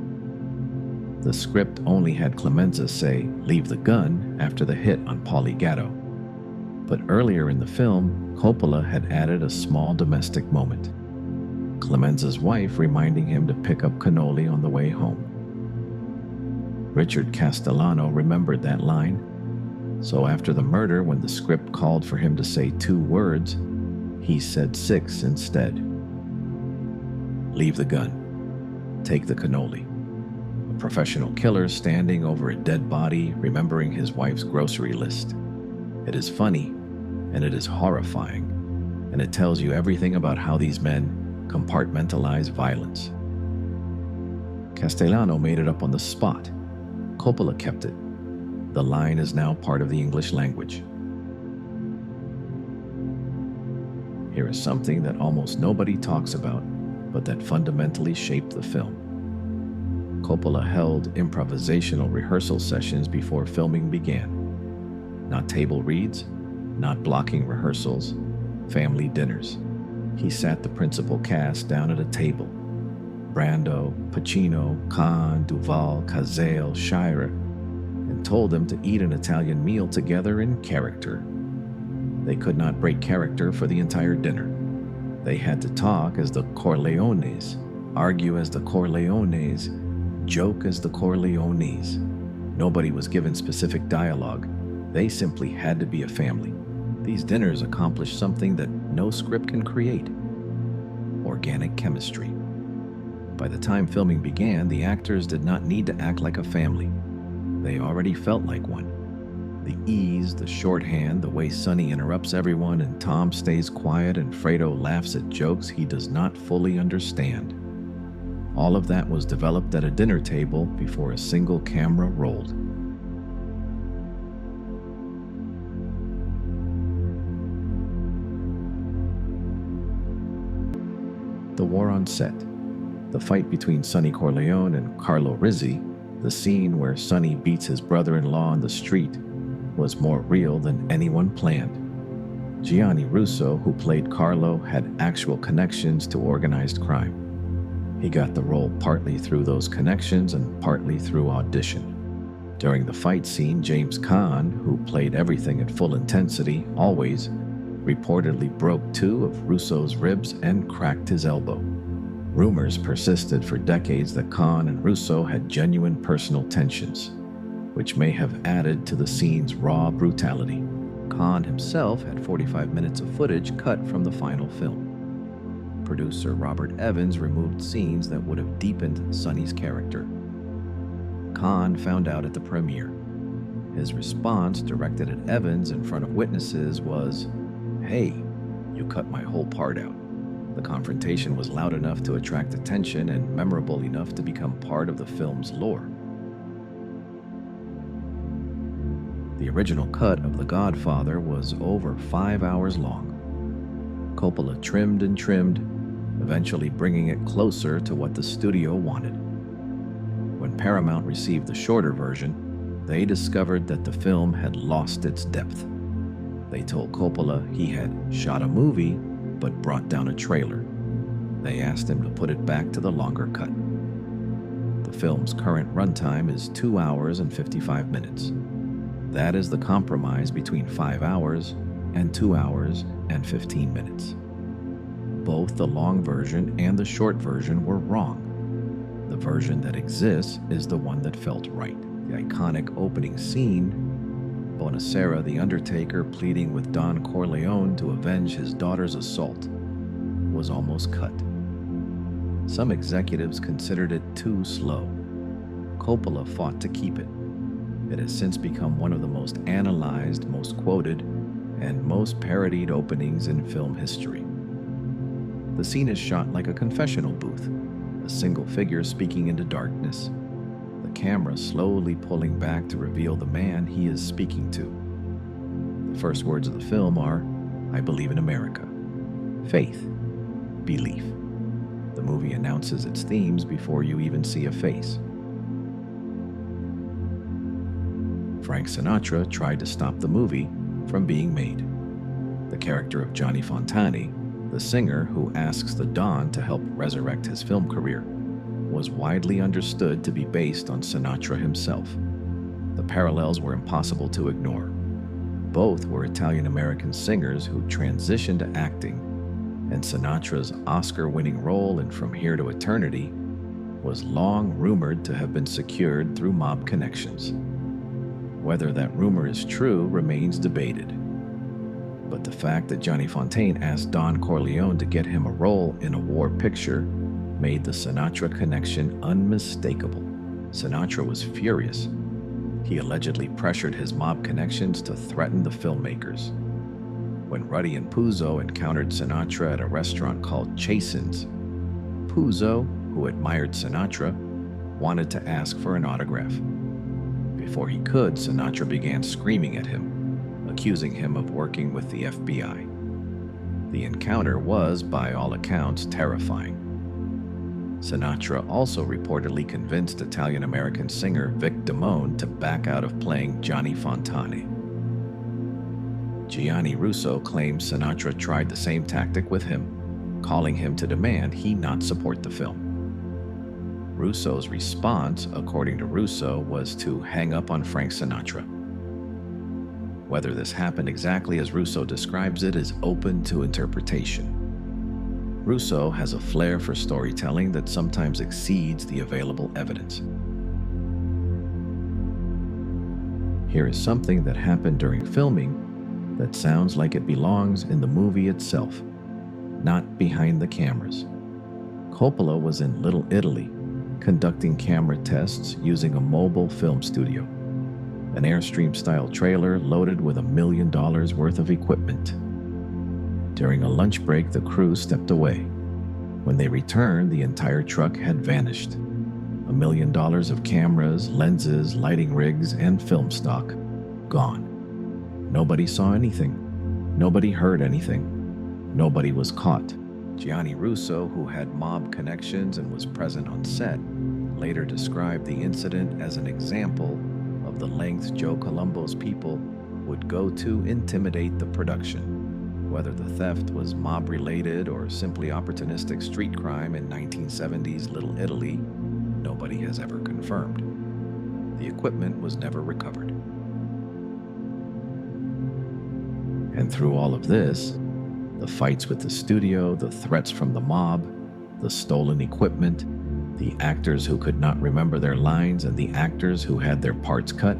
Speaker 1: The script only had Clemenza say, "Leave the gun," after the hit on Paulie Gatto. But earlier in the film, Coppola had added a small domestic moment. Clemenza's wife reminding him to pick up cannoli on the way home. Richard Castellano remembered that line, so after the murder, when the script called for him to say 2 words, he said 6 instead. Leave the gun, take the cannoli. A professional killer standing over a dead body, remembering his wife's grocery list. It is funny, and it is horrifying, and it tells you everything about how these men compartmentalize violence. Castellano made it up on the spot. Coppola kept it. The line is now part of the English language. Here is something that almost nobody talks about, but that fundamentally shaped the film. Coppola held improvisational rehearsal sessions before filming began. Not table reads, not blocking rehearsals, family dinners. He sat the principal cast down at a table. Brando, Pacino, Caan, Duvall, Cazale, Shira, and told them to eat an Italian meal together in character. They could not break character for the entire dinner. They had to talk as the Corleones, argue as the Corleones, joke as the Corleones. Nobody was given specific dialogue. They simply had to be a family. These dinners accomplished something that no script can create: organic chemistry. By the time filming began, the actors did not need to act like a family. They already felt like one. The ease, the shorthand, the way Sonny interrupts everyone and Tom stays quiet and Fredo laughs at jokes he does not fully understand. All of that was developed at a dinner table before a single camera rolled. The war on set. The fight between Sonny Corleone and Carlo Rizzi, the scene where Sonny beats his brother-in-law on the street, was more real than anyone planned. Gianni Russo, who played Carlo, had actual connections to organized crime. He got the role partly through those connections and partly through audition. During the fight scene, James Caan, who played everything at full intensity, always, reportedly broke 2 of Russo's ribs and cracked his elbow. Rumors persisted for decades that Caan and Russo had genuine personal tensions, which may have added to the scene's raw brutality. Caan himself had 45 minutes of footage cut from the final film. Producer Robert Evans removed scenes that would have deepened Sonny's character. Caan found out at the premiere. His response, directed at Evans in front of witnesses, was, "Hey, you cut my whole part out." The confrontation was loud enough to attract attention and memorable enough to become part of the film's lore. The original cut of The Godfather was over 5 hours long. Coppola trimmed and trimmed, eventually bringing it closer to what the studio wanted. When Paramount received the shorter version, they discovered that the film had lost its depth. They told Coppola he had shot a movie, but brought down a trailer. They asked him to put it back to the longer cut. The film's current runtime is 2 hours and 55 minutes. That is the compromise between 5 hours and 2 hours and 15 minutes. Both the long version and the short version were wrong. The version that exists is the one that felt right. The iconic opening scene, Bonacera the Undertaker pleading with Don Corleone to avenge his daughter's assault, was almost cut. Some executives considered it too slow. Coppola fought to keep it. It has since become one of the most analyzed, most quoted, and most parodied openings in film history. The scene is shot like a confessional booth, a single figure speaking into darkness, the camera slowly pulling back to reveal the man he is speaking to. The first words of the film are, "I believe in America." Faith. Belief. The movie announces its themes before you even see a face. Frank Sinatra tried to stop the movie from being made. The character of Johnny Fontane, the singer who asks the Don to help resurrect his film career, was widely understood to be based on Sinatra himself. The parallels were impossible to ignore. Both were Italian-American singers who transitioned to acting, and Sinatra's Oscar-winning role in From Here to Eternity was long rumored to have been secured through mob connections. Whether that rumor is true remains debated. But the fact that Johnny Fontane asked Don Corleone to get him a role in a war picture made the Sinatra connection unmistakable. Sinatra was furious. He allegedly pressured his mob connections to threaten the filmmakers. When Ruddy and Puzo encountered Sinatra at a restaurant called Chasen's, Puzo, who admired Sinatra, wanted to ask for an autograph. Before he could, Sinatra began screaming at him, accusing him of working with the FBI. The encounter was, by all accounts, terrifying. Sinatra also reportedly convinced Italian-American singer Vic Damone to back out of playing Johnny Fontane. Gianni Russo claims Sinatra tried the same tactic with him, calling him to demand he not support the film. Russo's response, according to Russo, was to hang up on Frank Sinatra. Whether this happened exactly as Russo describes it is open to interpretation. Russo has a flair for storytelling that sometimes exceeds the available evidence. Here is something that happened during filming that sounds like it belongs in the movie itself, not behind the cameras. Coppola was in Little Italy, conducting camera tests using a mobile film studio, an Airstream-style trailer loaded with $1 million worth of equipment. During a lunch break, the crew stepped away. When they returned, the entire truck had vanished. $1 million of cameras, lenses, lighting rigs, and film stock gone. Nobody saw anything. Nobody heard anything. Nobody was caught. Gianni Russo, who had mob connections and was present on set, later described the incident as an example of the lengths Joe Colombo's people would go to intimidate the production. Whether the theft was mob-related or simply opportunistic street crime in 1970s Little Italy, nobody has ever confirmed. The equipment was never recovered. And through all of this, the fights with the studio, the threats from the mob, the stolen equipment, the actors who could not remember their lines, and the actors who had their parts cut,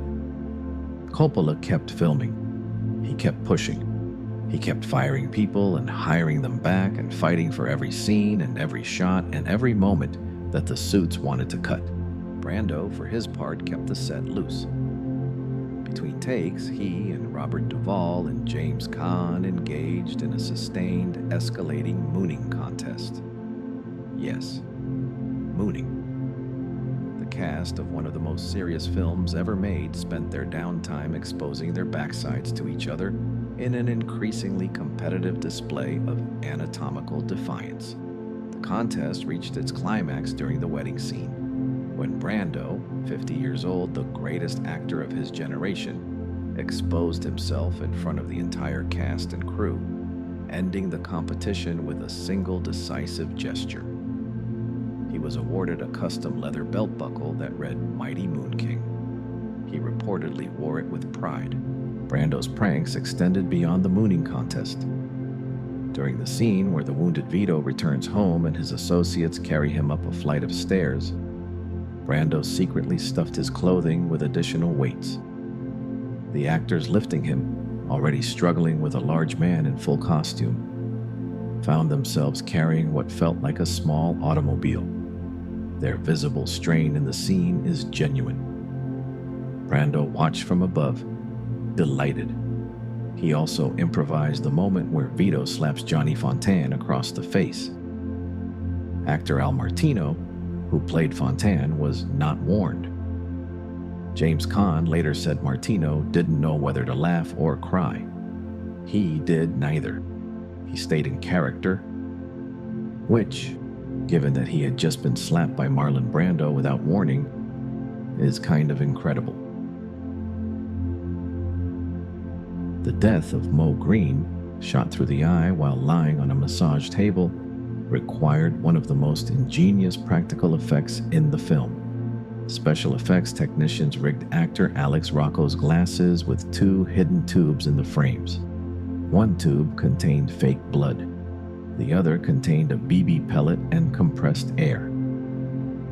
Speaker 1: Coppola kept filming. He kept pushing. He kept firing people and hiring them back and fighting for every scene and every shot and every moment that the suits wanted to cut. Brando, for his part, kept the set loose. Between takes, he and Robert Duvall and James Caan engaged in a sustained, escalating mooning contest. Yes, mooning. The cast of one of the most serious films ever made spent their downtime exposing their backsides to each other in an increasingly competitive display of anatomical defiance. The contest reached its climax during the wedding scene, when Brando, 50 years old, the greatest actor of his generation, exposed himself in front of the entire cast and crew, ending the competition with a single decisive gesture. He was awarded a custom leather belt buckle that read Mighty Moon King. He reportedly wore it with pride. Brando's pranks extended beyond the mooning contest. During the scene where the wounded Vito returns home and his associates carry him up a flight of stairs, Brando secretly stuffed his clothing with additional weights. The actors lifting him, already struggling with a large man in full costume, found themselves carrying what felt like a small automobile. Their visible strain in the scene is genuine. Brando watched from above, delighted. He also improvised the moment where Vito slaps Johnny Fontaine across the face. Actor Al Martino, who played Fontaine, was not warned. James Caan later said Martino didn't know whether to laugh or cry. He did neither. He stayed in character, which, given that he had just been slapped by Marlon Brando without warning, is kind of incredible. The death of Mo Green, shot through the eye while lying on a massage table, required one of the most ingenious practical effects in the film. Special effects technicians rigged actor Alex Rocco's glasses with two hidden tubes in the frames. One tube contained fake blood. The other contained a BB pellet and compressed air.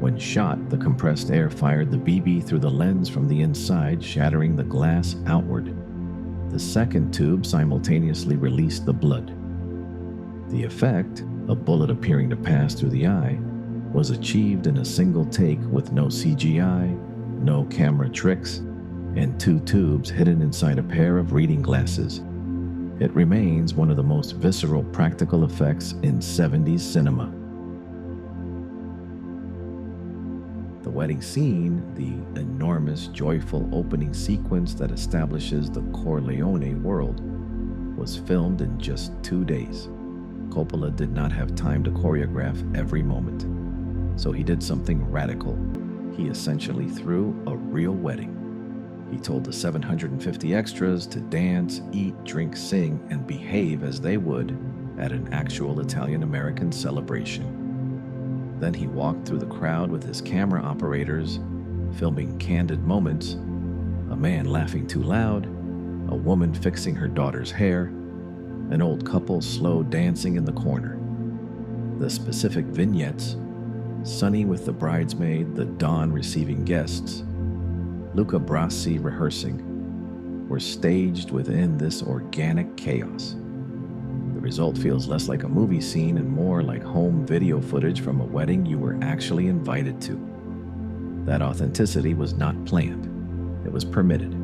Speaker 1: When shot, the compressed air fired the BB through the lens from the inside, shattering the glass outward. The second tube simultaneously released the blood. The effect, a bullet appearing to pass through the eye, was achieved in a single take with no CGI, no camera tricks, and two tubes hidden inside a pair of reading glasses. It remains one of the most visceral practical effects in 70s cinema. The wedding scene, the enormous, joyful opening sequence that establishes the Corleone world, was filmed in just 2 days. Coppola did not have time to choreograph every moment, so he did something radical. He essentially threw a real wedding. He told the 750 extras to dance, eat, drink, sing, and behave as they would at an actual Italian-American celebration. Then he walked through the crowd with his camera operators, filming candid moments, a man laughing too loud, a woman fixing her daughter's hair, an old couple slow dancing in the corner. The specific vignettes, Sunny with the bridesmaid, the Dawn receiving guests, Luca Brasi rehearsing, were staged within this organic chaos. The result feels less like a movie scene and more like home video footage from a wedding you were actually invited to. That authenticity was not planned. It was permitted.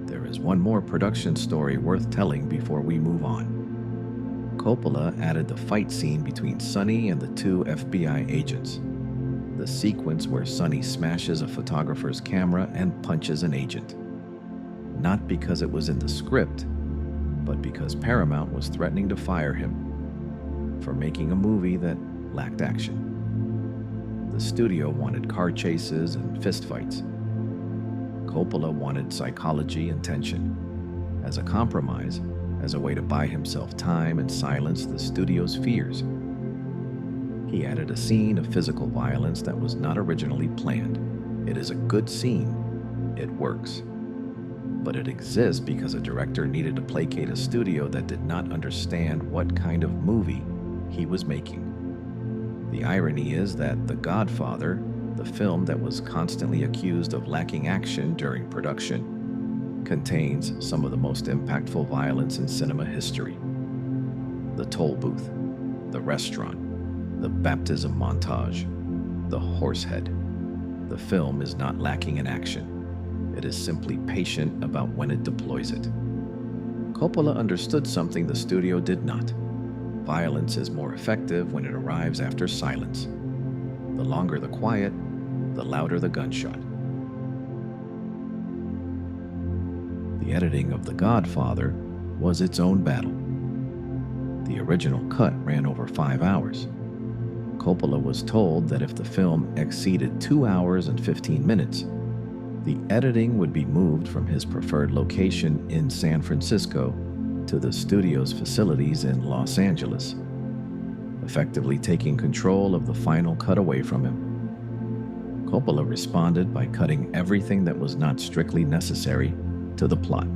Speaker 1: There is one more production story worth telling before we move on. Coppola added the fight scene between Sonny and the two FBI agents. The sequence where Sonny smashes a photographer's camera and punches an agent. Not because it was in the script, but because Paramount was threatening to fire him for making a movie that lacked action. The studio wanted car chases and fistfights. Coppola wanted psychology and tension. As a compromise, as a way to buy himself time and silence the studio's fears, he added a scene of physical violence that was not originally planned. It is a good scene. It works. But it exists because a director needed to placate a studio that did not understand what kind of movie he was making. The irony is that The Godfather, the film that was constantly accused of lacking action during production, contains some of the most impactful violence in cinema history. The toll booth, the restaurant, the baptism montage, the horsehead. The film is not lacking in action. It is simply patient about when it deploys it. Coppola understood something the studio did not. Violence is more effective when it arrives after silence. The longer the quiet, the louder the gunshot. The editing of The Godfather was its own battle. The original cut ran over 5 hours. Coppola was told that if the film exceeded 2 hours and 15 minutes, the editing would be moved from his preferred location in San Francisco to the studio's facilities in Los Angeles, effectively taking control of the final cut away from him. Coppola responded by cutting everything that was not strictly necessary to the plot.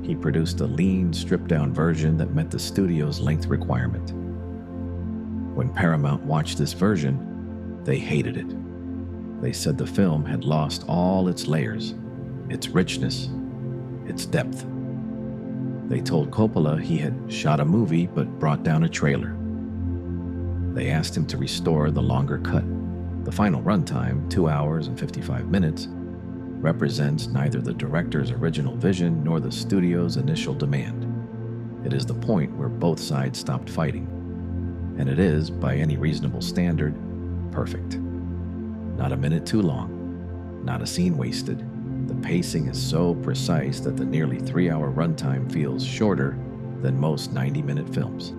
Speaker 1: He produced a lean, stripped-down version that met the studio's length requirement. When Paramount watched this version, they hated it. They said the film had lost all its layers, its richness, its depth. They told Coppola he had shot a movie but brought down a trailer. They asked him to restore the longer cut. The final runtime, 2 hours and 55 minutes, represents neither the director's original vision nor the studio's initial demand. It is the point where both sides stopped fighting. And it is, by any reasonable standard, perfect. Not a minute too long, not a scene wasted. The pacing is so precise that the nearly 3-hour runtime feels shorter than most 90-minute films.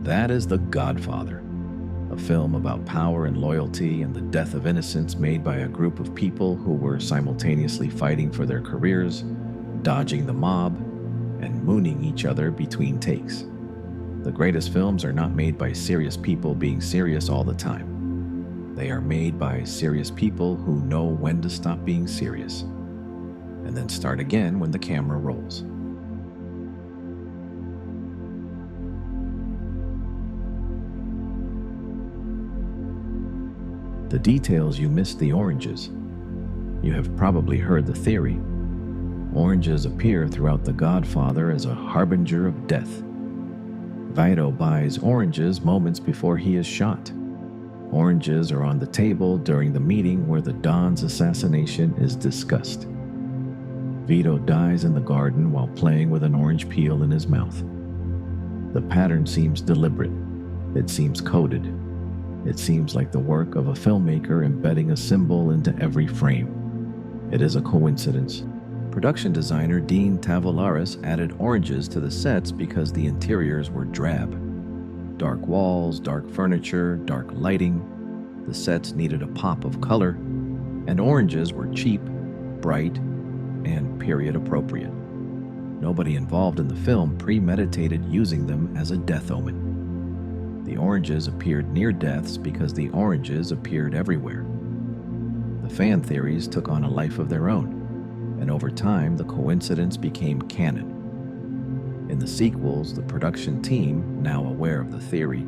Speaker 1: That is The Godfather, a film about power and loyalty and the death of innocence made by a group of people who were simultaneously fighting for their careers, dodging the mob, and mooning each other between takes. The greatest films are not made by serious people being serious all the time. They are made by serious people who know when to stop being serious, and then start again when the camera rolls. The details you missed the oranges. You have probably heard the theory. Oranges appear throughout The Godfather as a harbinger of death. Vito buys oranges moments before he is shot. Oranges are on the table during the meeting where the Don's assassination is discussed. Vito dies in the garden while playing with an orange peel in his mouth. The pattern seems deliberate. It seems coded. It seems like the work of a filmmaker embedding a symbol into every frame. It is a coincidence. Production designer Dean Tavoularis added oranges to the sets because the interiors were drab. Dark walls, dark furniture, dark lighting. The sets needed a pop of color, and oranges were cheap, bright, and period appropriate. Nobody involved in the film premeditated using them as a death omen. The oranges appeared near deaths because the oranges appeared everywhere. The fan theories took on a life of their own, and over time the coincidence became canon. In the sequels, the production team, now aware of the theory,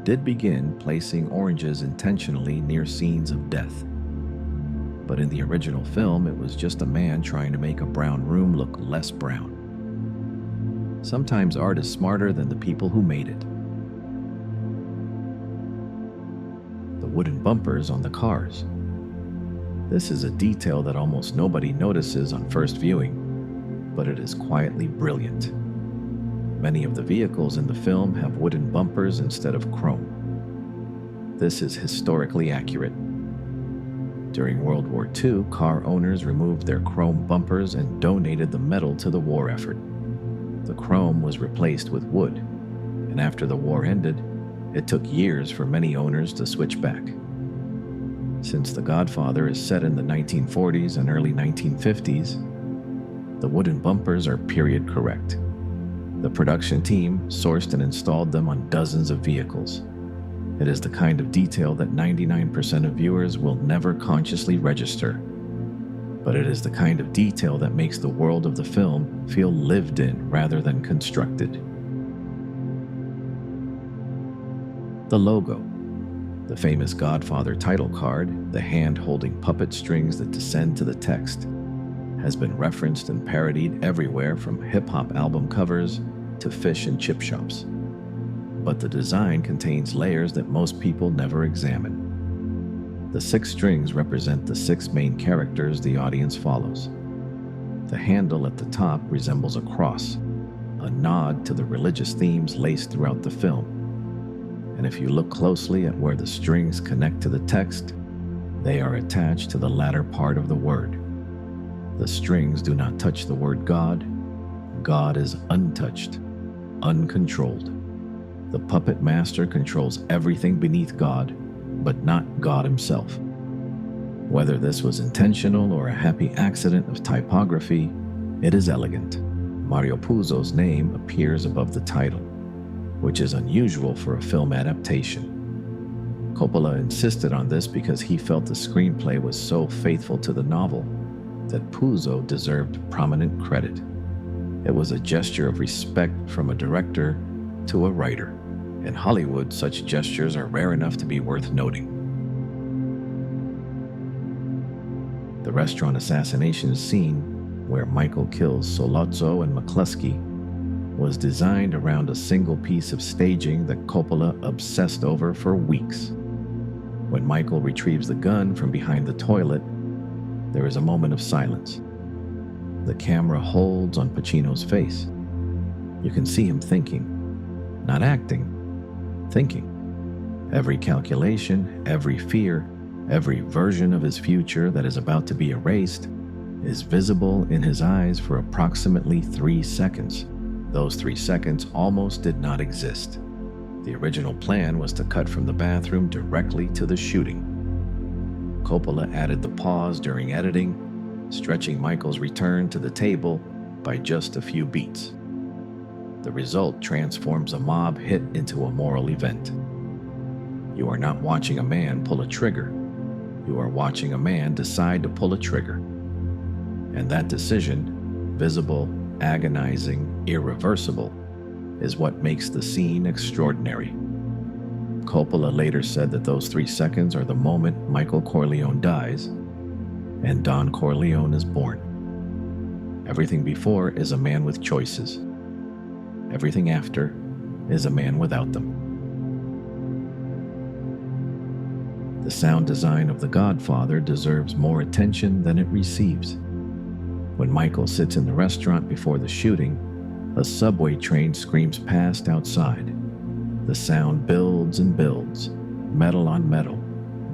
Speaker 1: did begin placing oranges intentionally near scenes of death. But in the original film, it was just a man trying to make a brown room look less brown. Sometimes art is smarter than the people who made it. The wooden bumpers on the cars. This is a detail that almost nobody notices on first viewing, but it is quietly brilliant. Many of the vehicles in the film have wooden bumpers instead of chrome. This is historically accurate. During World War II, car owners removed their chrome bumpers and donated the metal to the war effort. The chrome was replaced with wood, and after the war ended, it took years for many owners to switch back. Since The Godfather is set in the 1940s and early 1950s, the wooden bumpers are period correct. The production team sourced and installed them on dozens of vehicles. It is the kind of detail that 99% of viewers will never consciously register, but it is the kind of detail that makes the world of the film feel lived in rather than constructed. The logo, the famous Godfather title card, the hand-holding puppet strings that descend to the text, has been referenced and parodied everywhere from hip-hop album covers to fish and chip shops. But the design contains layers that most people never examine. The 6 strings represent the 6 main characters the audience follows. The handle at the top resembles a cross, a nod to the religious themes laced throughout the film. And if you look closely at where the strings connect to the text, they are attached to the latter part of the word. The strings do not touch the word God. God is untouched, uncontrolled. The puppet master controls everything beneath God, but not God himself. Whether this was intentional or a happy accident of typography, it is elegant. Mario Puzo's name appears above the title, which is unusual for a film adaptation. Coppola insisted on this because he felt the screenplay was so faithful to the novel that Puzo deserved prominent credit. It was a gesture of respect from a director to a writer. In Hollywood, such gestures are rare enough to be worth noting. The restaurant assassination scene, where Michael kills Sollozzo and McCluskey, was designed around a single piece of staging that Coppola obsessed over for weeks. When Michael retrieves the gun from behind the toilet, there is a moment of silence. The camera holds on Pacino's face. You can see him thinking, not acting, thinking. Every calculation, every fear, every version of his future that is about to be erased is visible in his eyes for approximately 3 seconds. Those 3 seconds almost did not exist. The original plan was to cut from the bathroom directly to the shooting. Coppola added the pause during editing, stretching Michael's return to the table by just a few beats. The result transforms a mob hit into a moral event. You are not watching a man pull a trigger. You are watching a man decide to pull a trigger. And that decision, visible, agonizing, irreversible, is what makes the scene extraordinary. Coppola later said that those 3 seconds are the moment Michael Corleone dies and Don Corleone is born. Everything before is a man with choices. Everything after is a man without them. The sound design of The Godfather deserves more attention than it receives. When Michael sits in the restaurant before the shooting, a subway train screams past outside. The sound builds and builds, metal on metal,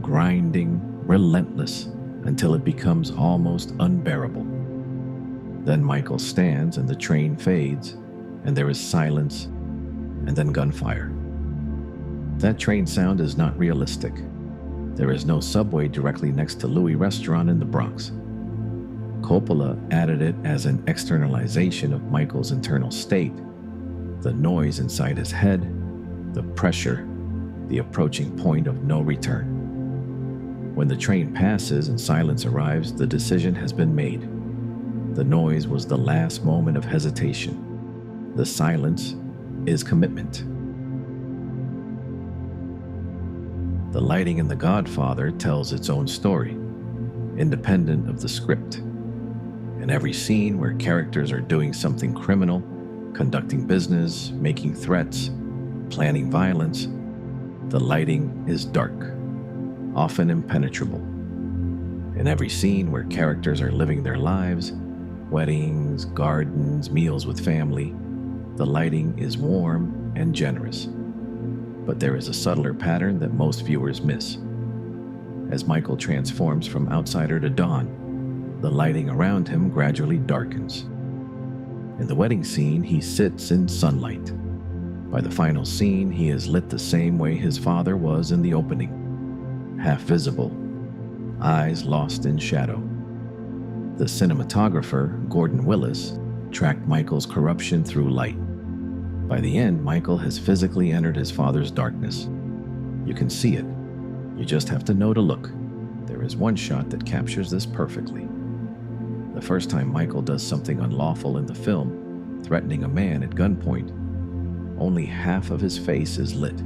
Speaker 1: grinding, relentless, until it becomes almost unbearable. Then Michael stands and the train fades, and there is silence, and then gunfire. That train sound is not realistic. There is no subway directly next to Louis Restaurant in the Bronx. Coppola added it as an externalization of Michael's internal state, the noise inside his head, the pressure, the approaching point of no return. When the train passes and silence arrives, the decision has been made. The noise was the last moment of hesitation. The silence is commitment. The lighting in The Godfather tells its own story, independent of the script. In every scene where characters are doing something criminal, conducting business, making threats, planning violence, the lighting is dark, often impenetrable. In every scene where characters are living their lives, weddings, gardens, meals with family, the lighting is warm and generous. But there is a subtler pattern that most viewers miss. As Michael transforms from outsider to Don, the lighting around him gradually darkens. In the wedding scene, he sits in sunlight. By the final scene, he is lit the same way his father was in the opening, half visible, eyes lost in shadow. The cinematographer, Gordon Willis, tracked Michael's corruption through light. By the end, Michael has physically entered his father's darkness. You can see it. You just have to know to look. There is one shot that captures this perfectly. The first time Michael does something unlawful in the film, threatening a man at gunpoint, only half of his face is lit.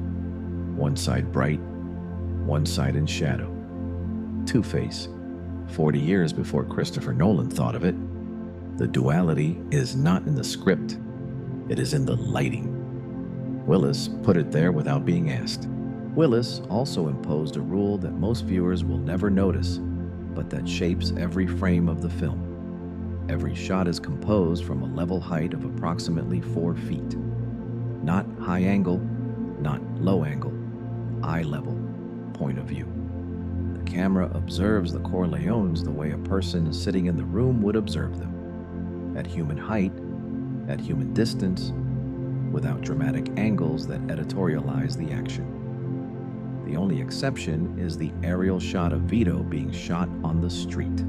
Speaker 1: One side bright, one side in shadow. Two-Face, 40 years before Christopher Nolan thought of it. The duality is not in the script. It is in the lighting. Willis put it there without being asked. Willis also imposed a rule that most viewers will never notice, but that shapes every frame of the film. Every shot is composed from a level height of approximately 4 feet. Not high angle, not low angle, eye level, point of view. The camera observes the Corleones the way a person sitting in the room would observe them. At human height, at human distance, without dramatic angles that editorialize the action. The only exception is the aerial shot of Vito being shot on the street.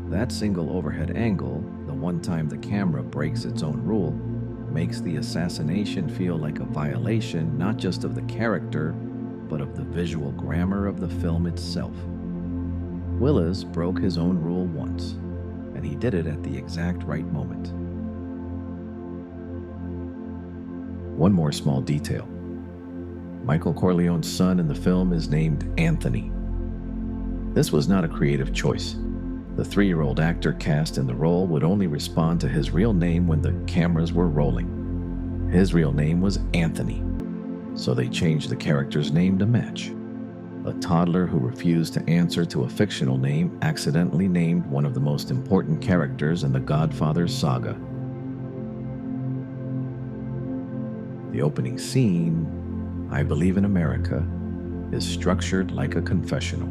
Speaker 1: That single overhead angle, the one time the camera breaks its own rule, makes the assassination feel like a violation not just of the character, but of the visual grammar of the film itself. Willis broke his own rule once, and he did it at the exact right moment. One more small detail. Michael Corleone's son in the film is named Anthony. This was not a creative choice. The 3-year-old actor cast in the role would only respond to his real name when the cameras were rolling. His real name was Anthony, so they changed the character's name to match. A toddler who refused to answer to a fictional name accidentally named one of the most important characters in the Godfather saga. The opening scene, I Believe in America, is structured like a confessional.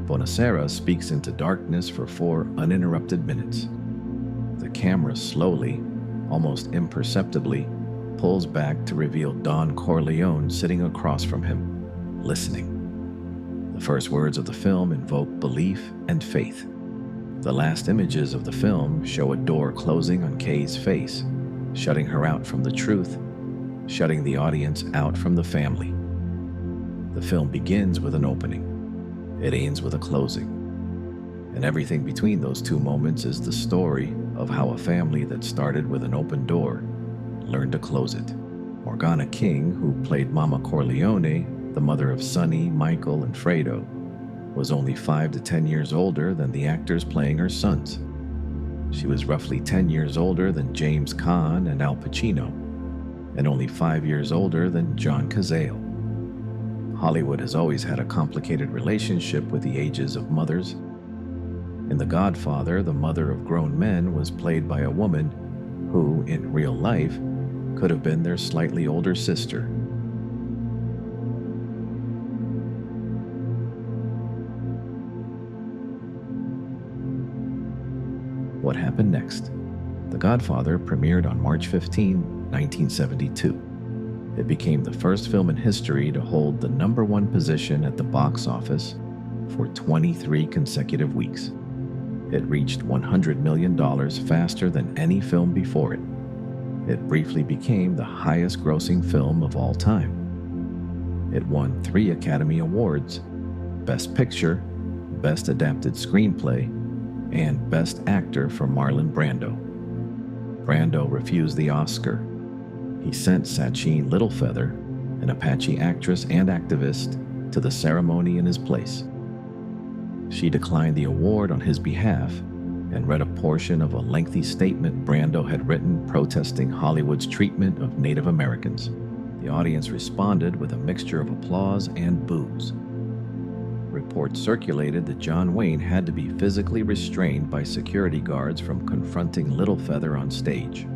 Speaker 1: Bonacera speaks into darkness for 4 uninterrupted minutes. The camera slowly, almost imperceptibly, pulls back to reveal Don Corleone sitting across from him, listening. The first words of the film invoke belief and faith. The last images of the film show a door closing on Kay's face, shutting her out from the truth, shutting the audience out from the family. The film begins with an opening. It ends with a closing. And everything between those 2 moments is the story of how a family that started with an open door learned to close it. Morgana King, who played Mama Corleone, the mother of Sonny, Michael, and Fredo, was only 5 to 10 years older than the actors playing her sons. She was roughly 10 years older than James Caan and Al Pacino, and only 5 years older than John Cazale. Hollywood has always had a complicated relationship with the ages of mothers. In The Godfather, the mother of grown men was played by a woman who, in real life, could have been their slightly older sister. What happened next? The Godfather premiered on March 15, 1972. It became the first film in history to hold the #1 position at the box office for 23 consecutive weeks. It reached $100 million faster than any film before it. It briefly became the highest-grossing film of all time. It won 3 Academy Awards: Best Picture, Best Adapted Screenplay, and Best Actor for Marlon Brando. Brando refused the Oscar. He sent Sacheen Littlefeather, an Apache actress and activist, to the ceremony in his place. She declined the award on his behalf and read a portion of a lengthy statement Brando had written protesting Hollywood's treatment of Native Americans. The audience responded with a mixture of applause and boos. Reports circulated that John Wayne had to be physically restrained by security guards from confronting Littlefeather on stage.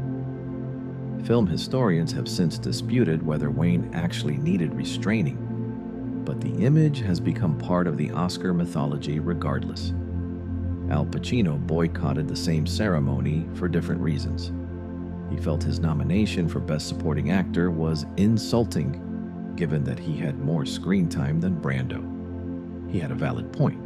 Speaker 1: Film historians have since disputed whether Wayne actually needed restraining, but the image has become part of the Oscar mythology regardless. Al Pacino boycotted the same ceremony for different reasons. He felt his nomination for Best Supporting Actor was insulting, given that he had more screen time than Brando. He had a valid point.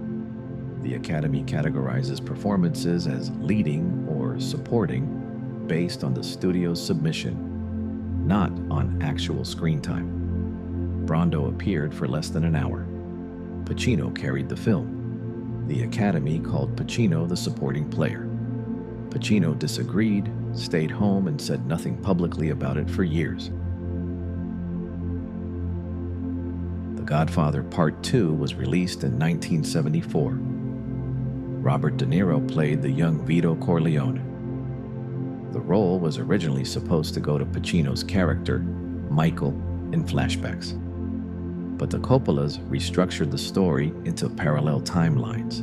Speaker 1: The Academy categorizes performances as leading or supporting based on the studio's submission, not on actual screen time. Brando appeared for less than an hour. Pacino carried the film. The Academy called Pacino the supporting player. Pacino disagreed, stayed home, and said nothing publicly about it for years. The Godfather Part 2 was released in 1974. Robert De Niro played the young Vito Corleone. The role was originally supposed to go to Pacino's character, Michael, in flashbacks. But the Coppolas restructured the story into parallel timelines: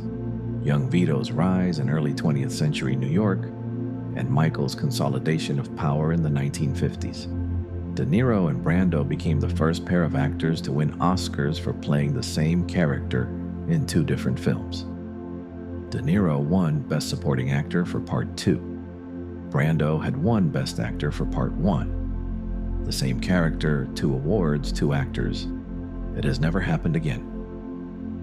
Speaker 1: young Vito's rise in early 20th century New York and Michael's consolidation of power in the 1950s. De Niro and Brando became the first pair of actors to win Oscars for playing the same character in two different films. De Niro won Best Supporting Actor for Part 2. Brando had won Best Actor for Part 1. The same character, 2 awards, 2 actors. It has never happened again.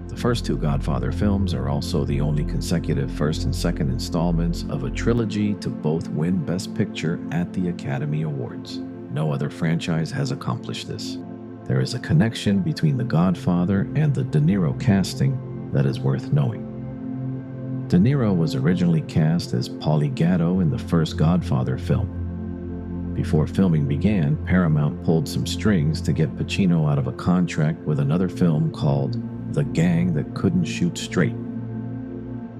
Speaker 1: The first 2 Godfather films are also the only consecutive first and second installments of a trilogy to both win Best Picture at the Academy Awards. No other franchise has accomplished this. There is a connection between The Godfather and the De Niro casting that is worth knowing. De Niro was originally cast as Paulie Gatto in the first Godfather film. Before filming began, Paramount pulled some strings to get Pacino out of a contract with another film called The Gang That Couldn't Shoot Straight.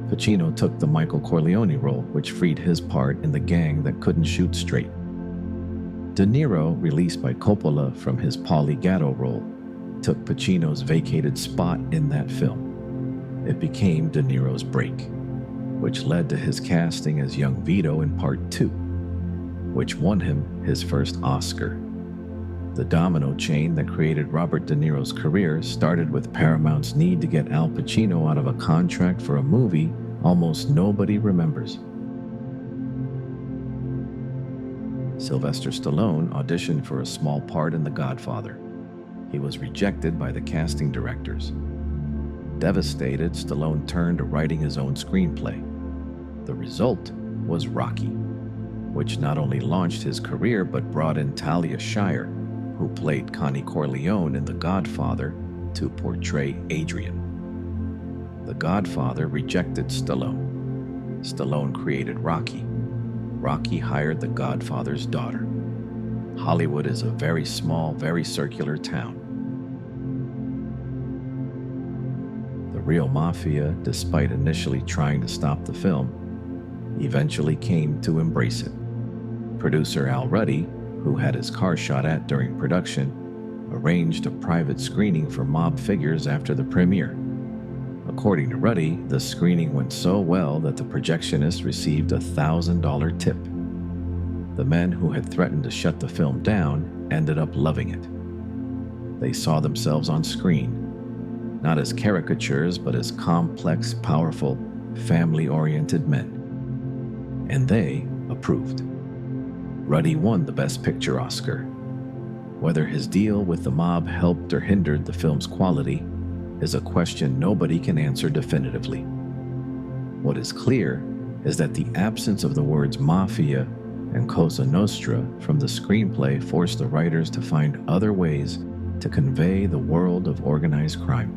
Speaker 1: Pacino took the Michael Corleone role, which freed his part in The Gang That Couldn't Shoot Straight. De Niro, released by Coppola from his Paulie Gatto role, took Pacino's vacated spot in that film. It became De Niro's break, which led to his casting as young Vito in Part 2, which won him his first Oscar. The domino chain that created Robert De Niro's career started with Paramount's need to get Al Pacino out of a contract for a movie almost nobody remembers. Sylvester Stallone auditioned for a small part in The Godfather. He was rejected by the casting directors. Devastated, Stallone turned to writing his own screenplay. The result was Rocky, which not only launched his career but brought in Talia Shire, who played Connie Corleone in The Godfather, to portray Adrian. The Godfather rejected Stallone. Stallone created Rocky. Rocky hired The Godfather's daughter. Hollywood is a very small, very circular town. The real Mafia, despite initially trying to stop the film, eventually came to embrace it. Producer Al Ruddy, who had his car shot at during production, arranged a private screening for mob figures after the premiere. According to Ruddy, the screening went so well that the projectionist received a $1,000 tip. The men who had threatened to shut the film down ended up loving it. They saw themselves on screen, not as caricatures, but as complex, powerful, family-oriented men. And they approved. Ruddy won the Best Picture Oscar. Whether his deal with the mob helped or hindered the film's quality is a question nobody can answer definitively. What is clear is that the absence of the words Mafia and Cosa Nostra from the screenplay forced the writers to find other ways to convey the world of organized crime.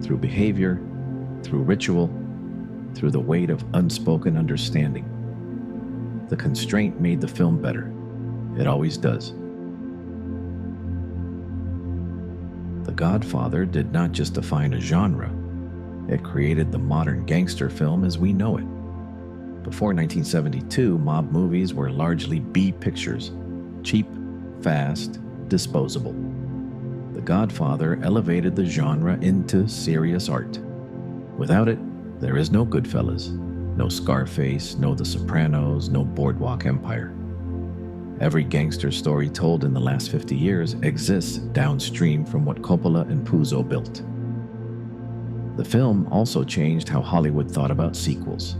Speaker 1: Through behavior, through ritual, through the weight of unspoken understanding. The constraint made the film better. It always does. The Godfather did not just define a genre. It created the modern gangster film as we know it. Before 1972, mob movies were largely B pictures, cheap, fast, disposable. The Godfather elevated the genre into serious art. Without it, there is no Goodfellas, no Scarface, no The Sopranos, no Boardwalk Empire. Every gangster story told in the last 50 years exists downstream from what Coppola and Puzo built. The film also changed how Hollywood thought about sequels.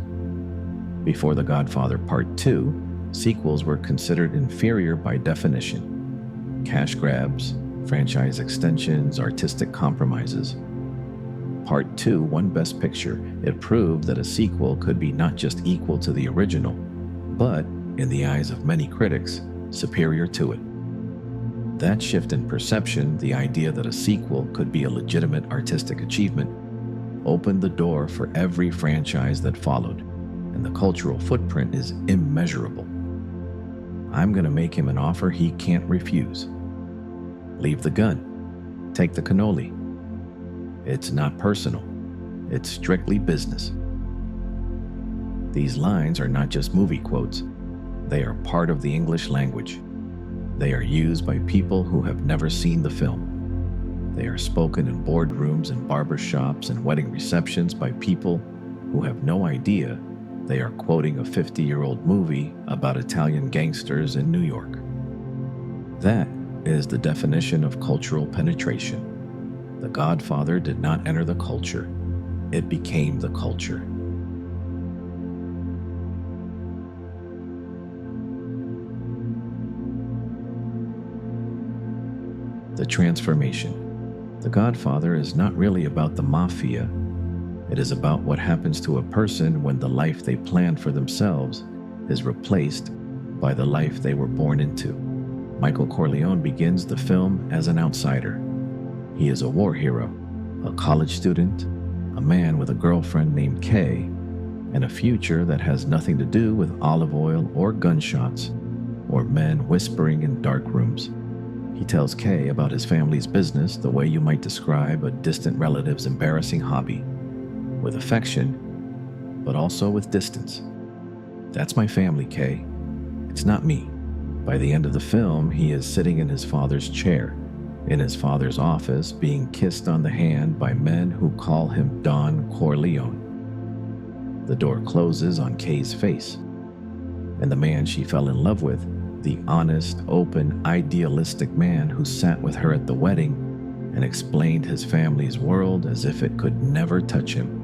Speaker 1: Before The Godfather Part 2, sequels were considered inferior by definition. Cash grabs, franchise extensions, artistic compromises. Part 2 won Best Picture. It proved that a sequel could be not just equal to the original, but, in the eyes of many critics, superior to it. That shift in perception, the idea that a sequel could be a legitimate artistic achievement, opened the door for every franchise that followed, and the cultural footprint is immeasurable. I'm going to make him an offer he can't refuse. Leave the gun. Take the cannoli. It's not personal. It's strictly business. These lines are not just movie quotes. They are part of the English language. They are used by people who have never seen the film. They are spoken in boardrooms and barber shops and wedding receptions by people who have no idea they are quoting a 50-year-old movie about Italian gangsters in New York. That is the definition of cultural penetration. The Godfather did not enter the culture. It became the culture. The transformation. The Godfather is not really about the Mafia. It is about what happens to a person when the life they planned for themselves is replaced by the life they were born into. Michael Corleone begins the film as an outsider. He is a war hero, a college student, a man with a girlfriend named Kay, and a future that has nothing to do with olive oil or gunshots or men whispering in dark rooms. He tells Kay about his family's business the way you might describe a distant relative's embarrassing hobby, with affection, but also with distance. That's my family, Kay. It's not me. By the end of the film, he is sitting in his father's chair, in his father's office, being kissed on the hand by men who call him Don Corleone. The door closes on Kay's face, and the man she fell in love with, the honest, open, idealistic man who sat with her at the wedding and explained his family's world as if it could never touch him.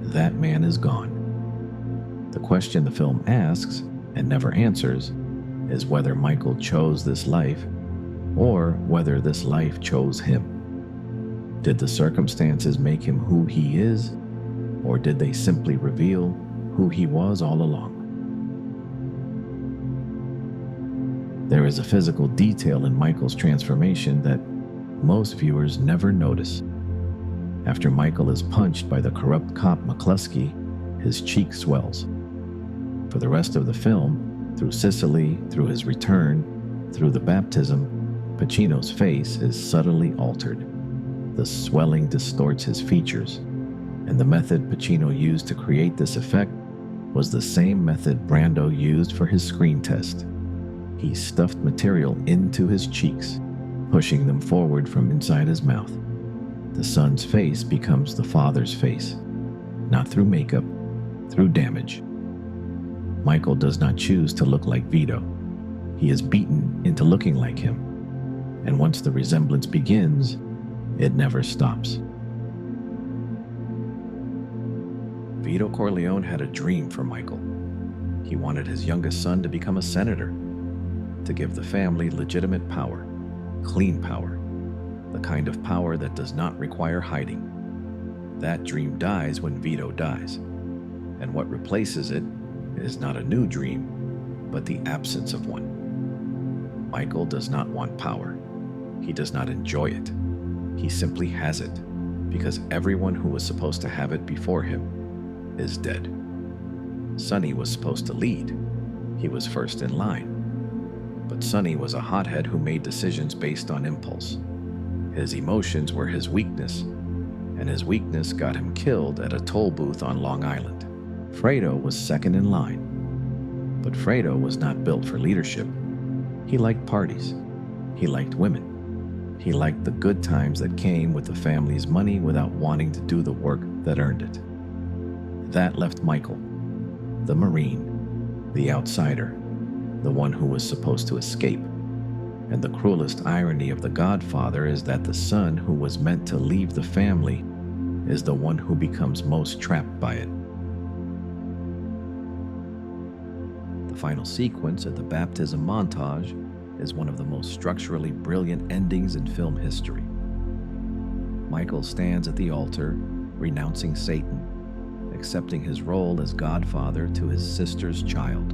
Speaker 1: That man is gone. The question the film asks, and never answers, is whether Michael chose this life or whether this life chose him. Did the circumstances make him who he is, or did they simply reveal who he was all along? There is a physical detail in Michael's transformation that most viewers never notice. After Michael is punched by the corrupt cop McCluskey, his cheek swells. For the rest of the film, through Sicily, through his return, through the baptism, Pacino's face is subtly altered. The swelling distorts his features, and the method Pacino used to create this effect was the same method Brando used for his screen test. He stuffed material into his cheeks, pushing them forward from inside his mouth. The son's face becomes the father's face, not through makeup, through damage. Michael does not choose to look like Vito. He is beaten into looking like him, and once the resemblance begins, it never stops. Vito Corleone had a dream for Michael. He wanted his youngest son to become a senator, to give the family legitimate power, clean power, the kind of power that does not require hiding. That dream dies when Vito dies, and what replaces it is not a new dream, but the absence of one. Michael does not want power. He does not enjoy it. He simply has it, because everyone who was supposed to have it before him is dead. Sonny was supposed to lead. He was first in line. But Sonny was a hothead who made decisions based on impulse. His emotions were his weakness, and his weakness got him killed at a toll booth on Long Island. Fredo was second in line. But Fredo was not built for leadership. He liked parties. He liked women. He liked the good times that came with the family's money without wanting to do the work that earned it. That left Michael, the Marine, the outsider, the one who was supposed to escape. And the cruelest irony of The Godfather is that the son who was meant to leave the family is the one who becomes most trapped by it. The final sequence of the baptism montage is one of the most structurally brilliant endings in film history. Michael stands at the altar, renouncing Satan, accepting his role as godfather to his sister's child.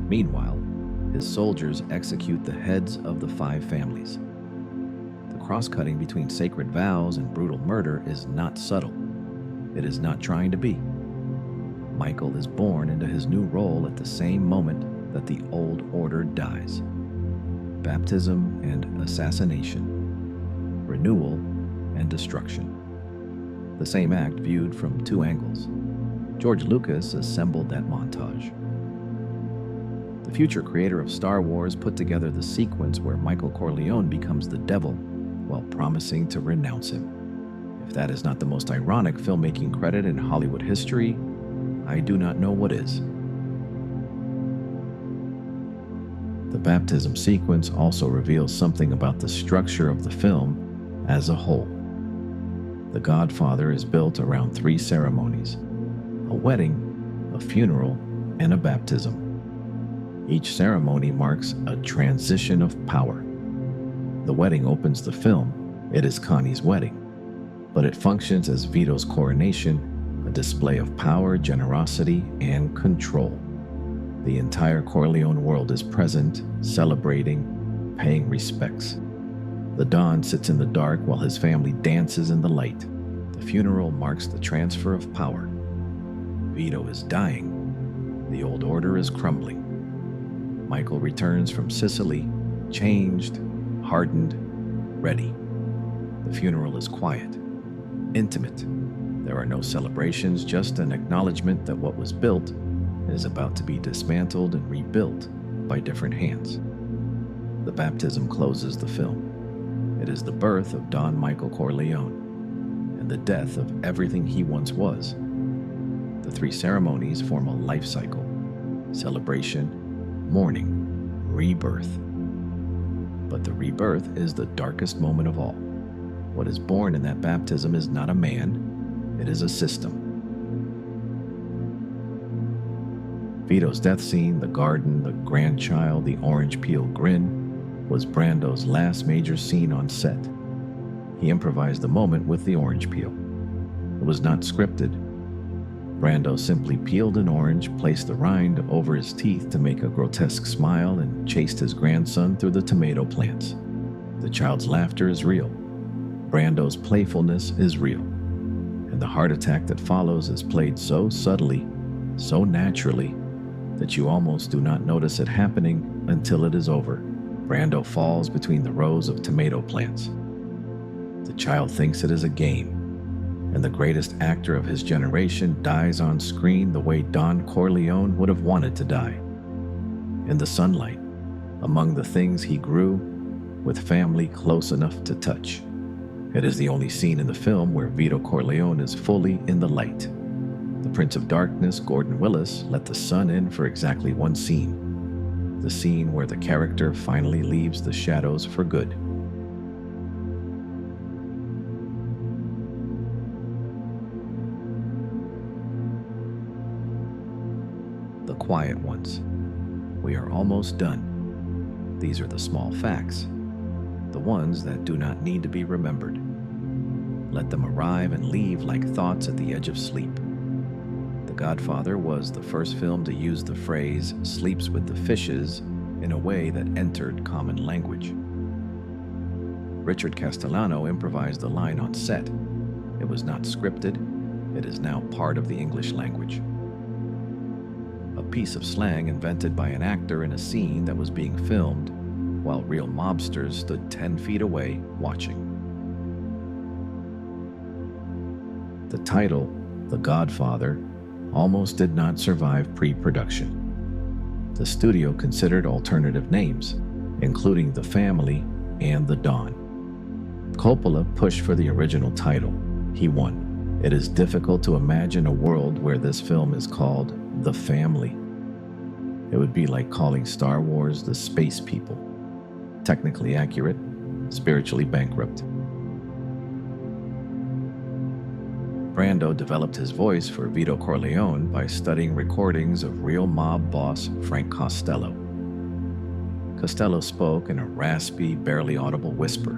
Speaker 1: Meanwhile, his soldiers execute the heads of the 5 families. The cross-cutting between sacred vows and brutal murder is not subtle. It is not trying to be. Michael is born into his new role at the same moment that the old order dies. Baptism and assassination. Renewal and destruction. The same act viewed from 2 angles. George Lucas assembled that montage. The future creator of Star Wars put together the sequence where Michael Corleone becomes the devil while promising to renounce him. If that is not the most ironic filmmaking credit in Hollywood history, I do not know what is. The baptism sequence also reveals something about the structure of the film as a whole. The Godfather is built around 3 ceremonies: a wedding, a funeral, and a baptism. Each ceremony marks a transition of power. The wedding opens the film. It is Connie's wedding, but it functions as Vito's coronation, a display of power, generosity, and control. The entire Corleone world is present, celebrating, paying respects. The Don sits in the dark while his family dances in the light. The funeral marks the transfer of power. Vito is dying. The old order is crumbling. Michael returns from Sicily, changed, hardened, ready. The funeral is quiet, intimate. There are no celebrations, just an acknowledgement that what was built is about to be dismantled and rebuilt by different hands. The baptism closes the film. It is the birth of Don Michael Corleone and the death of everything he once was. The 3 ceremonies form a life cycle: celebration, mourning, rebirth. But the rebirth is the darkest moment of all. What is born in that baptism is not a man, it is a system. Vito's death scene, the garden, the grandchild, the orange peel grin, was Brando's last major scene on set. He improvised the moment with the orange peel. It was not scripted. Brando simply peeled an orange, placed the rind over his teeth to make a grotesque smile, and chased his grandson through the tomato plants. The child's laughter is real. Brando's playfulness is real. And the heart attack that follows is played so subtly, so naturally, that you almost do not notice it happening until it is over. Brando falls between the rows of tomato plants. The child thinks it is a game, and the greatest actor of his generation dies on screen the way Don Corleone would have wanted to die. In the sunlight, among the things he grew, with family close enough to touch. It is the only scene in the film where Vito Corleone is fully in the light. The Prince of Darkness, Gordon Willis, let the sun in for exactly 1 scene. The scene where the character finally leaves the shadows for good. The quiet ones. We are almost done. These are the small facts, the ones that do not need to be remembered. Let them arrive and leave like thoughts at the edge of sleep. The Godfather was the first film to use the phrase "sleeps with the fishes" in a way that entered common language. Richard Castellano improvised the line on set. It was not scripted. It is now part of the English language. A piece of slang invented by an actor in a scene that was being filmed while real mobsters stood 10 feet away watching. The title, The Godfather, almost did not survive pre-production. The studio considered alternative names, including The Family and The Don. Coppola pushed for the original title. He won. It is difficult to imagine a world where this film is called The Family. It would be like calling Star Wars The Space People. Technically accurate, spiritually bankrupt. Brando developed his voice for Vito Corleone by studying recordings of real mob boss Frank Costello. Costello spoke in a raspy, barely audible whisper,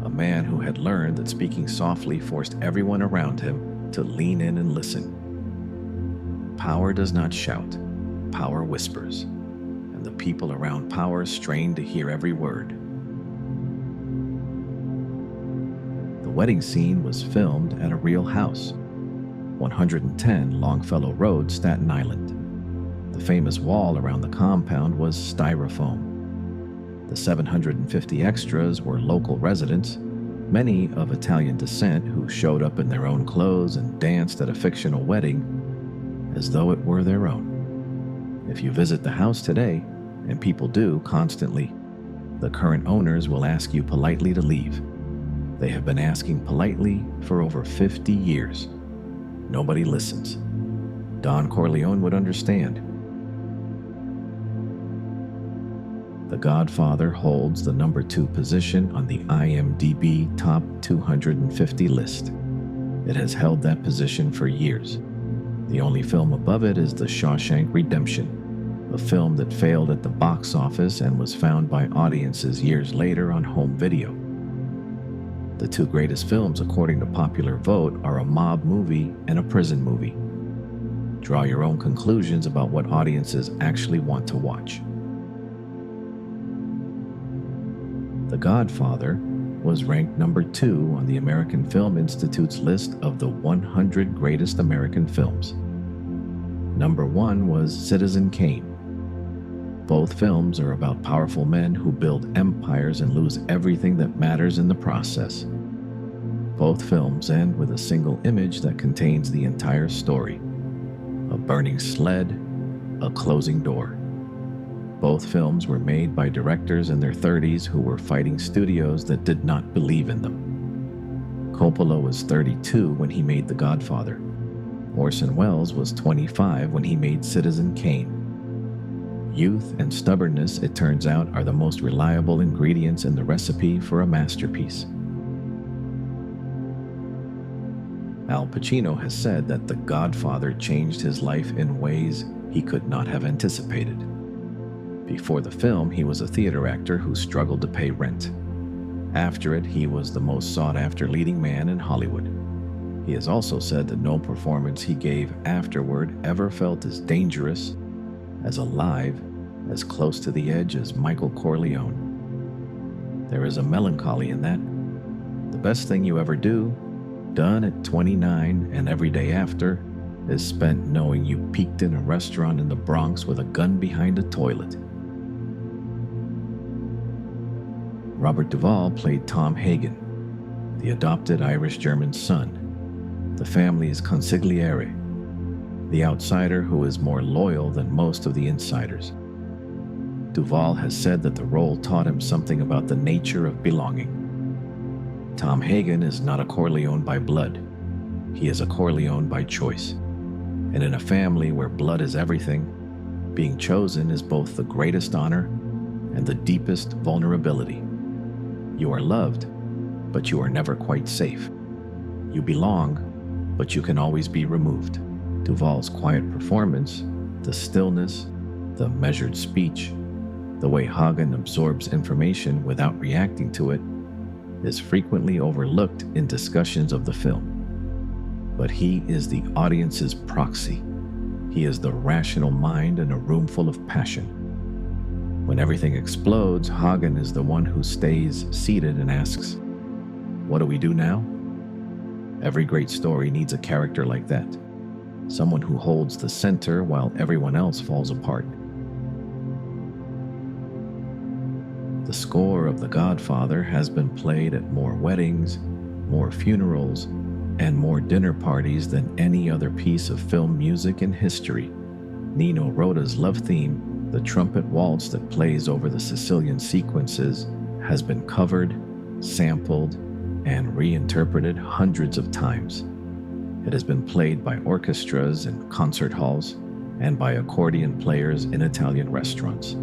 Speaker 1: a man who had learned that speaking softly forced everyone around him to lean in and listen. Power does not shout, power whispers, and the people around power strain to hear every word. The wedding scene was filmed at a real house, 110 Longfellow Road, Staten Island. The famous wall around the compound was styrofoam. The 750 extras were local residents, many of Italian descent, who showed up in their own clothes and danced at a fictional wedding as though it were their own. If you visit the house today, and people do constantly, the current owners will ask you politely to leave. They have been asking politely for over 50 years. Nobody listens. Don Corleone would understand. The Godfather holds the number 2 position on the IMDb Top 250 list. It has held that position for years. The only film above it is The Shawshank Redemption, a film that failed at the box office and was found by audiences years later on home video. The 2 greatest films, according to popular vote, are a mob movie and a prison movie. Draw your own conclusions about what audiences actually want to watch. The Godfather was ranked number 2 on the American Film Institute's list of the 100 greatest American films. Number 1 was Citizen Kane. Both films are about powerful men who build empires and lose everything that matters in the process. Both films end with a single image that contains the entire story: a burning sled, a closing door. Both films were made by directors in their 30s who were fighting studios that did not believe in them. Coppola was 32 when he made The Godfather. Orson Welles was 25 when he made Citizen Kane. Youth and stubbornness, it turns out, are the most reliable ingredients in the recipe for a masterpiece. Al Pacino has said that The Godfather changed his life in ways he could not have anticipated. Before the film, he was a theater actor who struggled to pay rent. After it, he was the most sought-after leading man in Hollywood. He has also said that no performance he gave afterward ever felt as dangerous, as alive, as close to the edge as Michael Corleone. There is a melancholy in that. The best thing you ever do, done at 29 and every day after, is spent knowing you peeked in a restaurant in the Bronx with a gun behind a toilet. Robert Duvall played Tom Hagen, the adopted Irish-German son, the family's consigliere, the outsider who is more loyal than most of the insiders. Duvall has said that the role taught him something about the nature of belonging. Tom Hagen is not a Corleone by blood. He is a Corleone by choice. And in a family where blood is everything, being chosen is both the greatest honor and the deepest vulnerability. You are loved, but you are never quite safe. You belong, but you can always be removed. Duvall's quiet performance, the stillness, the measured speech, the way Hagen absorbs information without reacting to it, is frequently overlooked in discussions of the film. But he is the audience's proxy. He is the rational mind in a room full of passion. When everything explodes, Hagen is the one who stays seated and asks, "What do we do now?" Every great story needs a character like that. Someone who holds the center while everyone else falls apart. The score of The Godfather has been played at more weddings, more funerals, and more dinner parties than any other piece of film music in history. Nino Rota's love theme, the trumpet waltz that plays over the Sicilian sequences, has been covered, sampled, and reinterpreted hundreds of times. It has been played by orchestras in concert halls and by accordion players in Italian restaurants.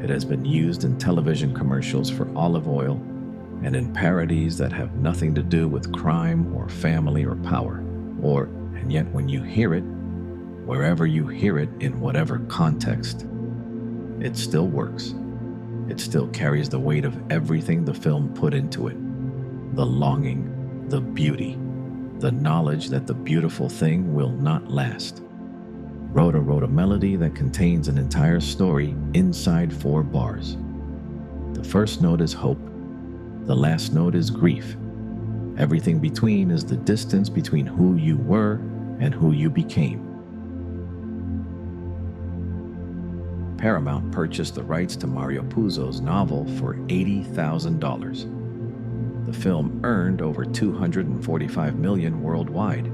Speaker 1: It has been used in television commercials for olive oil and in parodies that have nothing to do with crime or family or power. And yet when you hear it, wherever you hear it in whatever context, it still works. It still carries the weight of everything the film put into it. The longing, the beauty, the knowledge that the beautiful thing will not last. Rhoda wrote a melody that contains an entire story inside 4 bars. The first note is hope. The last note is grief. Everything between is the distance between who you were and who you became. Paramount purchased the rights to Mario Puzo's novel for $80,000. The film earned over $245 million worldwide.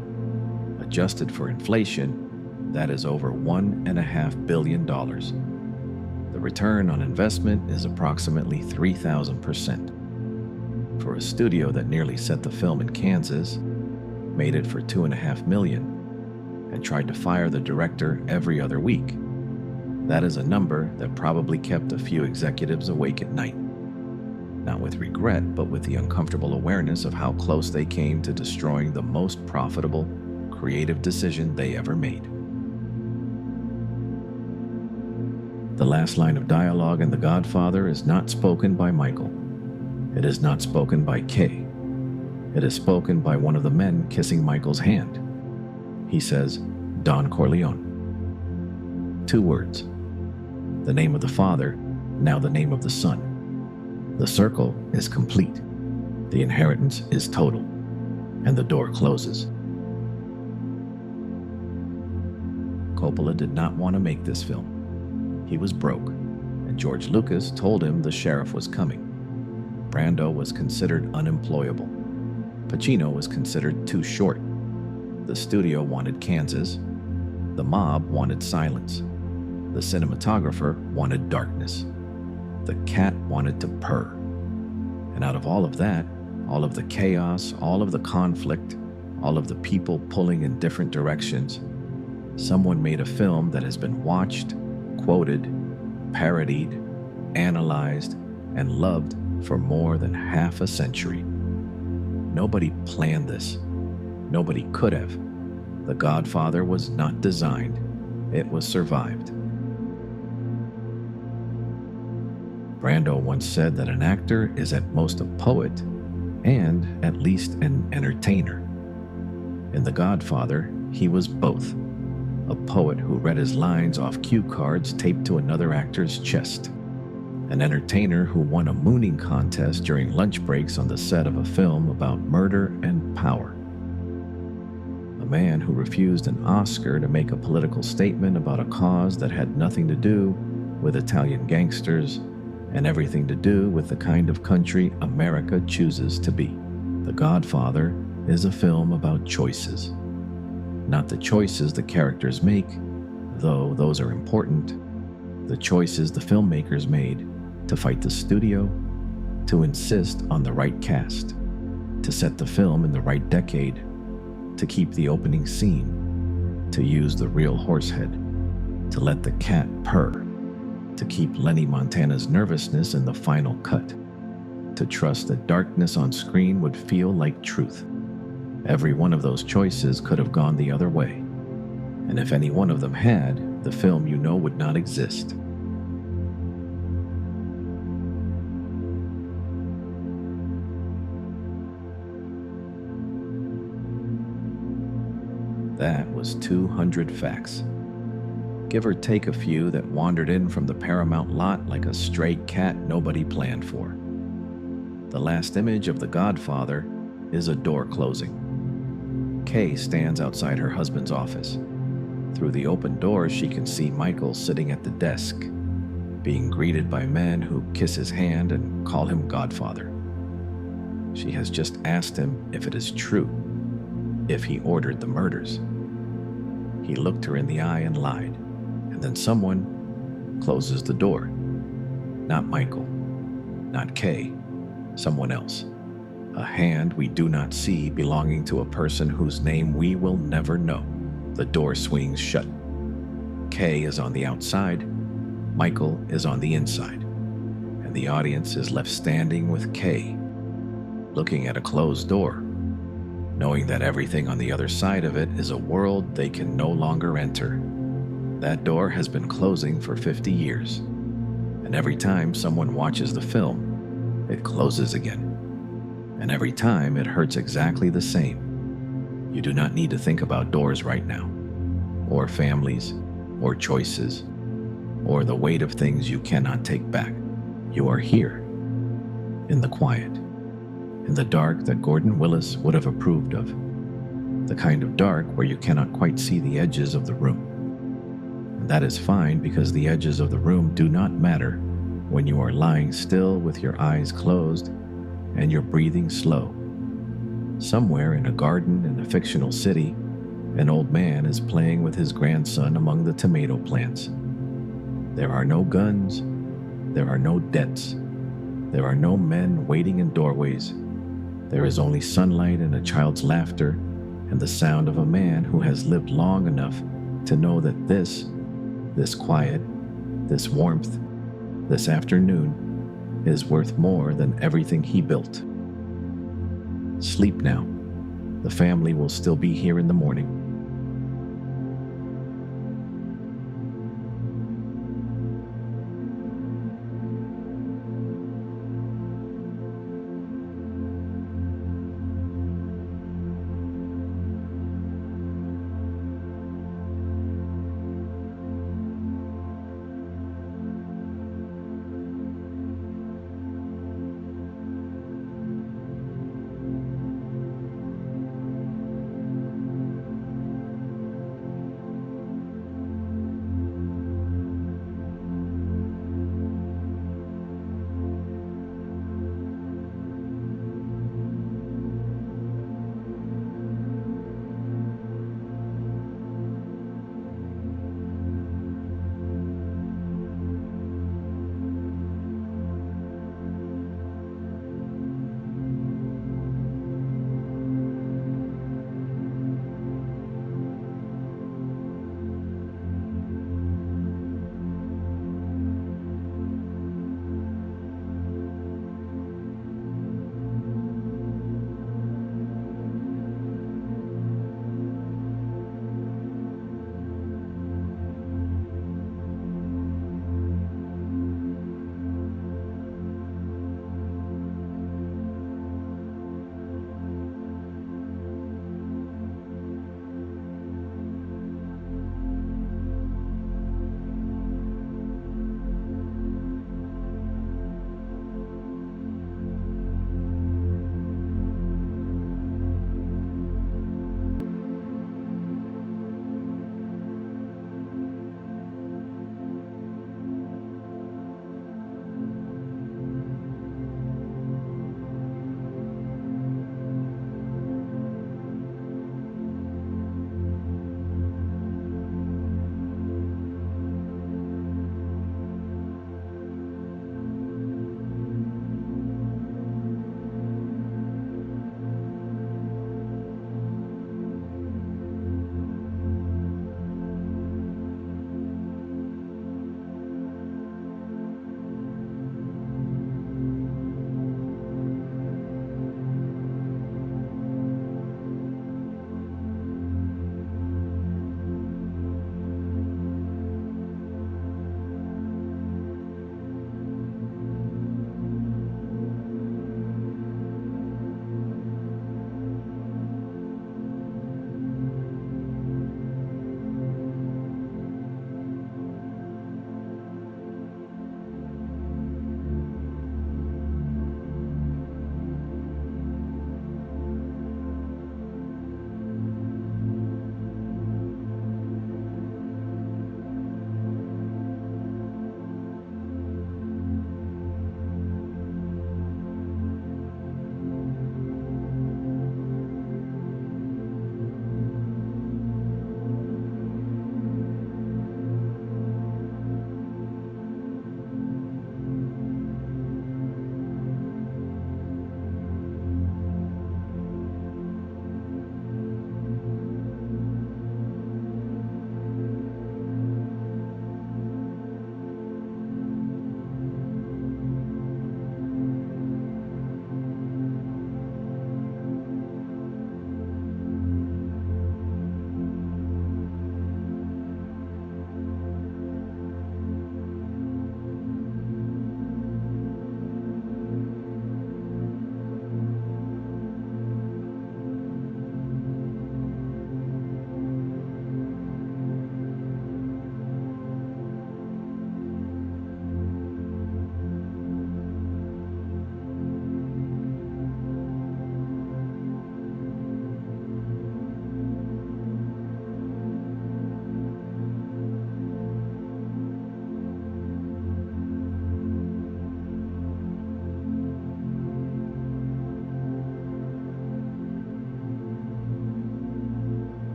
Speaker 1: Adjusted for inflation, that is over $1.5 billion. The return on investment is approximately 3,000%. For a studio that nearly set the film in Kansas, made it for $2.5 million, and tried to fire the director every other week, that is a number that probably kept a few executives awake at night. Not with regret, but with the uncomfortable awareness of how close they came to destroying the most profitable, creative decision they ever made. The last line of dialogue in The Godfather is not spoken by Michael. It is not spoken by Kay. It is spoken by one of the men kissing Michael's hand. He says, Don Corleone. 2 words. The name of the father, now the name of the son. The circle is complete. The inheritance is total. And the door closes. Coppola did not want to make this film. He was broke, and George Lucas told him the sheriff was coming. Brando was considered unemployable. Pacino was considered too short. The studio wanted Kansas. The mob wanted silence. The cinematographer wanted darkness. The cat wanted to purr. And out of all of that, all of the chaos, all of the conflict, all of the people pulling in different directions, someone made a film that has been watched, quoted, parodied, analyzed, and loved for more than half a century. Nobody planned this. Nobody could have. The Godfather was not designed. It was survived. Brando once said that an actor is at most a poet and at least an entertainer. In The Godfather, he was both. A poet who read his lines off cue cards taped to another actor's chest. An entertainer who won a mooning contest during lunch breaks on the set of a film about murder and power. A man who refused an Oscar to make a political statement about a cause that had nothing to do with Italian gangsters and everything to do with the kind of country America chooses to be. The Godfather is a film about choices. Not the choices the characters make, though those are important. The choices the filmmakers made to fight the studio, to insist on the right cast, to set the film in the right decade, to keep the opening scene, to use the real horsehead, to let the cat purr, to keep Lenny Montana's nervousness in the final cut, to trust that darkness on screen would feel like truth. Every one of those choices could have gone the other way. And if any one of them had, the film you know would not exist. That was 200 facts. Give or take a few that wandered in from the Paramount lot like a stray cat nobody planned for. The last image of The Godfather is a door closing. Kay stands outside her husband's office. Through the open door, she can see Michael sitting at the desk, being greeted by men who kiss his hand and call him Godfather. She has just asked him if it is true, if he ordered the murders. He looked her in the eye and lied, and then someone closes the door. Not Michael, not Kay, someone else. A hand we do not see belonging to a person whose name we will never know. The door swings shut. Kay is on the outside, Michael is on the inside, and the audience is left standing with Kay, looking at a closed door. knowing that everything on the other side of it is a world they can no longer enter. That door has been closing for 50 years, and every time someone watches the film, it closes again. And every time it hurts exactly the same. You do not need to think about doors right now, or families, or choices, or the weight of things you cannot take back. You are here, in the quiet, in the dark that Gordon Willis would have approved of, the kind of dark where you cannot quite see the edges of the room. And that is fine, because the edges of the room do not matter when you are lying still with your eyes closed and your breathing slow. Somewhere in a garden in a fictional city, an old man is playing with his grandson among the tomato plants. There are no guns, there are no debts, there are no men waiting in doorways. There is only sunlight and a child's laughter and the sound of a man who has lived long enough to know that this quiet, this warmth, this afternoon is worth more than everything he built. Sleep now. The family will still be here in the morning.